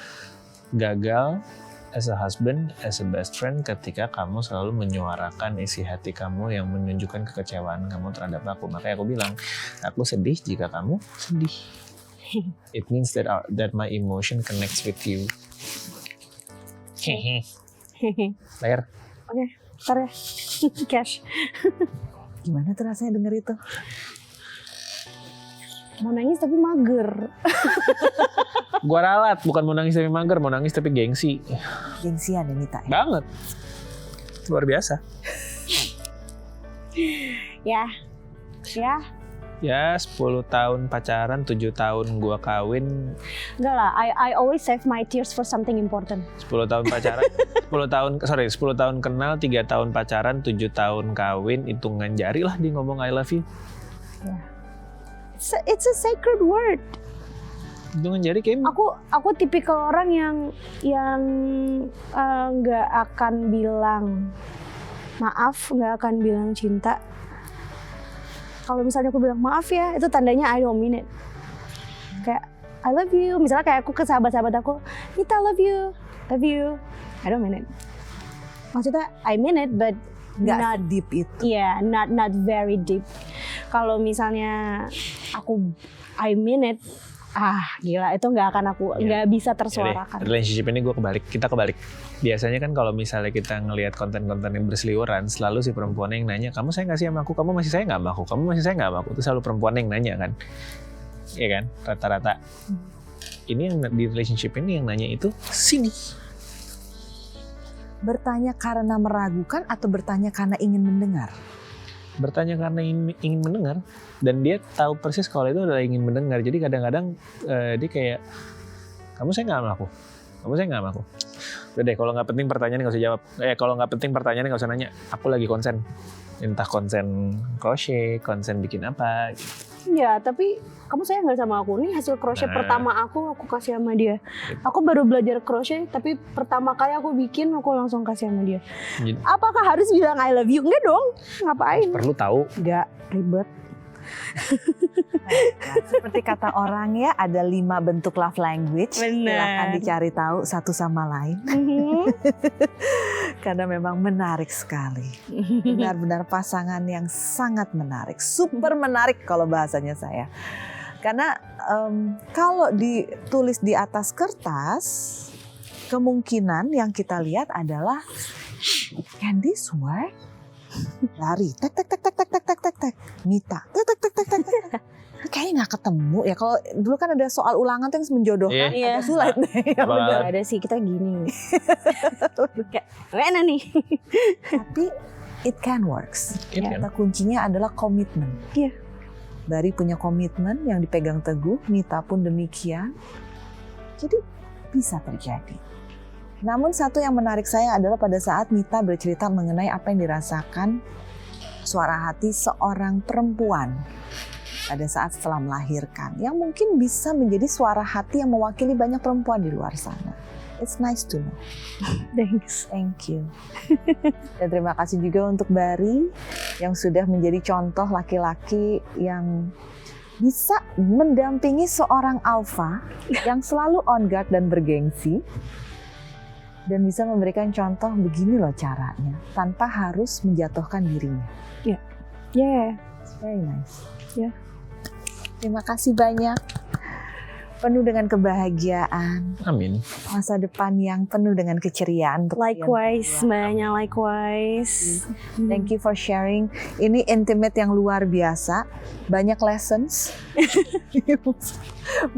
gagal as a husband, as a best friend ketika kamu selalu menyuarakan isi hati kamu yang menunjukkan kekecewaan kamu terhadap aku. Makanya aku bilang, aku sedih jika kamu sedih. It means that my emotion connects with you. Bayar. Oke, ntar ya. Cash. Gimana tuh rasanya denger itu? Mau nangis tapi mager. Gua ralat, bukan mau nangis tapi mager, mau nangis tapi gengsi. Gengsian ya Mita ya? Banget. Luar biasa. Ya. Ya 10 tahun pacaran, 7 tahun gua kawin, Enggak lah, I always save my tears for something important. 10 tahun pacaran, 10 tahun kenal, 3 tahun pacaran, 7 tahun kawin, hitungan jari lah dia ngomong I love you. It's a sacred word. Hitungan jari kayak Aku tipikal orang yang nggak akan bilang maaf, nggak akan bilang cinta. Kalau misalnya aku bilang maaf ya, itu tandanya I don't mean it. Kayak I love you, misalnya kayak aku ke sahabat-sahabat aku, Nita love you, I don't mean it. Maksudnya I mean it, but Nggak deep itu. yeah, not very deep. Kalau misalnya I mean it, gila itu nggak akan aku nggak bisa tersuarakan. relationship ini kita kebalik. Biasanya kan kalau misalnya kita ngelihat konten-konten yang berseliweran, selalu si perempuan yang nanya, kamu sayang nggak sih sama aku, kamu masih sayang nggak sama aku, kamu masih sayang nggak sama aku, itu selalu perempuan yang nanya kan, iya kan, rata-rata. Ini yang di relationship ini yang nanya itu sini. Bertanya karena meragukan atau bertanya karena ingin mendengar? Bertanya karena ingin mendengar, dan dia tahu persis kalau itu adalah ingin mendengar. Jadi kadang-kadang dia kayak, kamu sayang nggak sama aku, kamu sayang nggak sama aku. Udah deh, kalau nggak penting pertanyaannya nggak usah jawab. Kalau nggak penting pertanyaannya nggak usah nanya. Aku lagi konsen, entah konsen crochet, konsen bikin apa. Ya, tapi kamu sayang nggak sama aku? Nih hasil crochet pertama aku kasih sama dia. Aku baru belajar crochet, tapi pertama kali aku bikin aku langsung kasih sama dia. Jadi, Apakah harus bilang I love you? Enggak dong. Ngapain? perlu tahu. Enggak, ribet. Seperti kata orang ya, ada 5 bentuk love language. Benar. Silakan dicari tahu satu sama lain. Karena memang menarik sekali. Benar-benar pasangan yang sangat menarik. Super menarik kalau bahasanya saya. Karena kalau ditulis di atas kertas, kemungkinan yang kita lihat adalah, can this work? Lari, tek tek tek tek tek tek tek tek tek, Mita, tek tek tek tek tek tek. Kayaknya nggak ketemu ya. Kalau dulu kan ada soal ulangan tuh yang menjodohkan, Iya. agak sulit deh. Ya Apa- benar. Ada sih, kita gini. Kayak, mana nih? Tapi it can works. It can. Kata kuncinya adalah komitmen. Iya. Bari punya komitmen yang dipegang teguh, Mita pun demikian. Jadi bisa terjadi. Namun satu yang menarik saya adalah pada saat Mita bercerita mengenai apa yang dirasakan suara hati seorang perempuan pada saat setelah melahirkan, yang mungkin bisa menjadi suara hati yang mewakili banyak perempuan di luar sana. It's nice to know. Thanks. Thank you. Dan terima kasih juga untuk Bari yang sudah menjadi contoh laki-laki yang bisa mendampingi seorang alpha yang selalu on guard dan bergengsi. Dan bisa memberikan contoh begini loh caranya, tanpa harus menjatuhkan dirinya. Yeah. Very nice. Ya. Terima kasih banyak. Penuh dengan kebahagiaan, Amin. masa depan yang penuh dengan keceriaan. untuk kalian Likewise, berdua. banyak likewise. Thank you for sharing. Ini intimate yang luar biasa. Banyak lessons.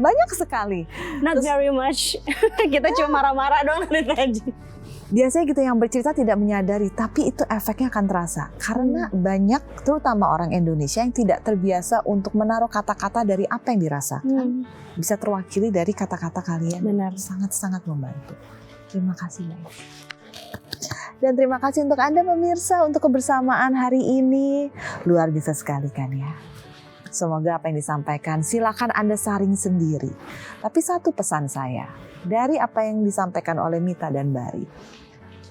Banyak sekali. Not very much. Kita cuma marah-marah doang dari tadi. Biasanya gitu yang bercerita tidak menyadari, tapi itu efeknya akan terasa. Karena banyak, terutama orang Indonesia yang tidak terbiasa untuk menaruh kata-kata dari apa yang dirasakan. Bisa terwakili dari kata-kata kalian. Benar. Sangat-sangat membantu. Terima kasih banyak. Dan terima kasih untuk Anda pemirsa untuk kebersamaan hari ini. Luar biasa sekali kan ya. Semoga apa yang disampaikan silakan Anda saring sendiri. Tapi satu pesan saya dari apa yang disampaikan oleh Mita dan Bari.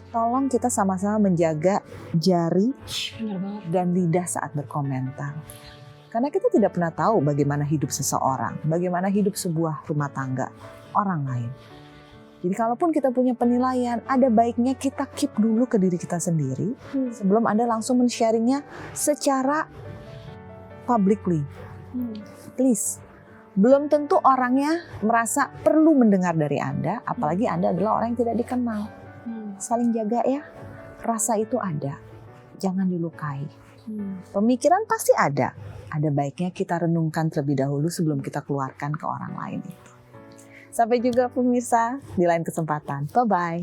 Tolong kita sama-sama menjaga jari Benar banget. dan lidah saat berkomentar. Karena kita tidak pernah tahu bagaimana hidup seseorang, bagaimana hidup sebuah rumah tangga orang lain. Jadi kalaupun kita punya penilaian, ada baiknya kita keep dulu ke diri kita sendiri sebelum Anda langsung men-sharingnya secara publicly. Please. Belum tentu orangnya merasa perlu mendengar dari Anda, apalagi Anda adalah orang yang tidak dikenal. Saling jaga ya. Rasa itu ada. Jangan dilukai. Pemikiran pasti ada. Ada baiknya kita renungkan terlebih dahulu sebelum kita keluarkan ke orang lain itu. Sampai juga pemirsa di lain kesempatan. Bye-bye.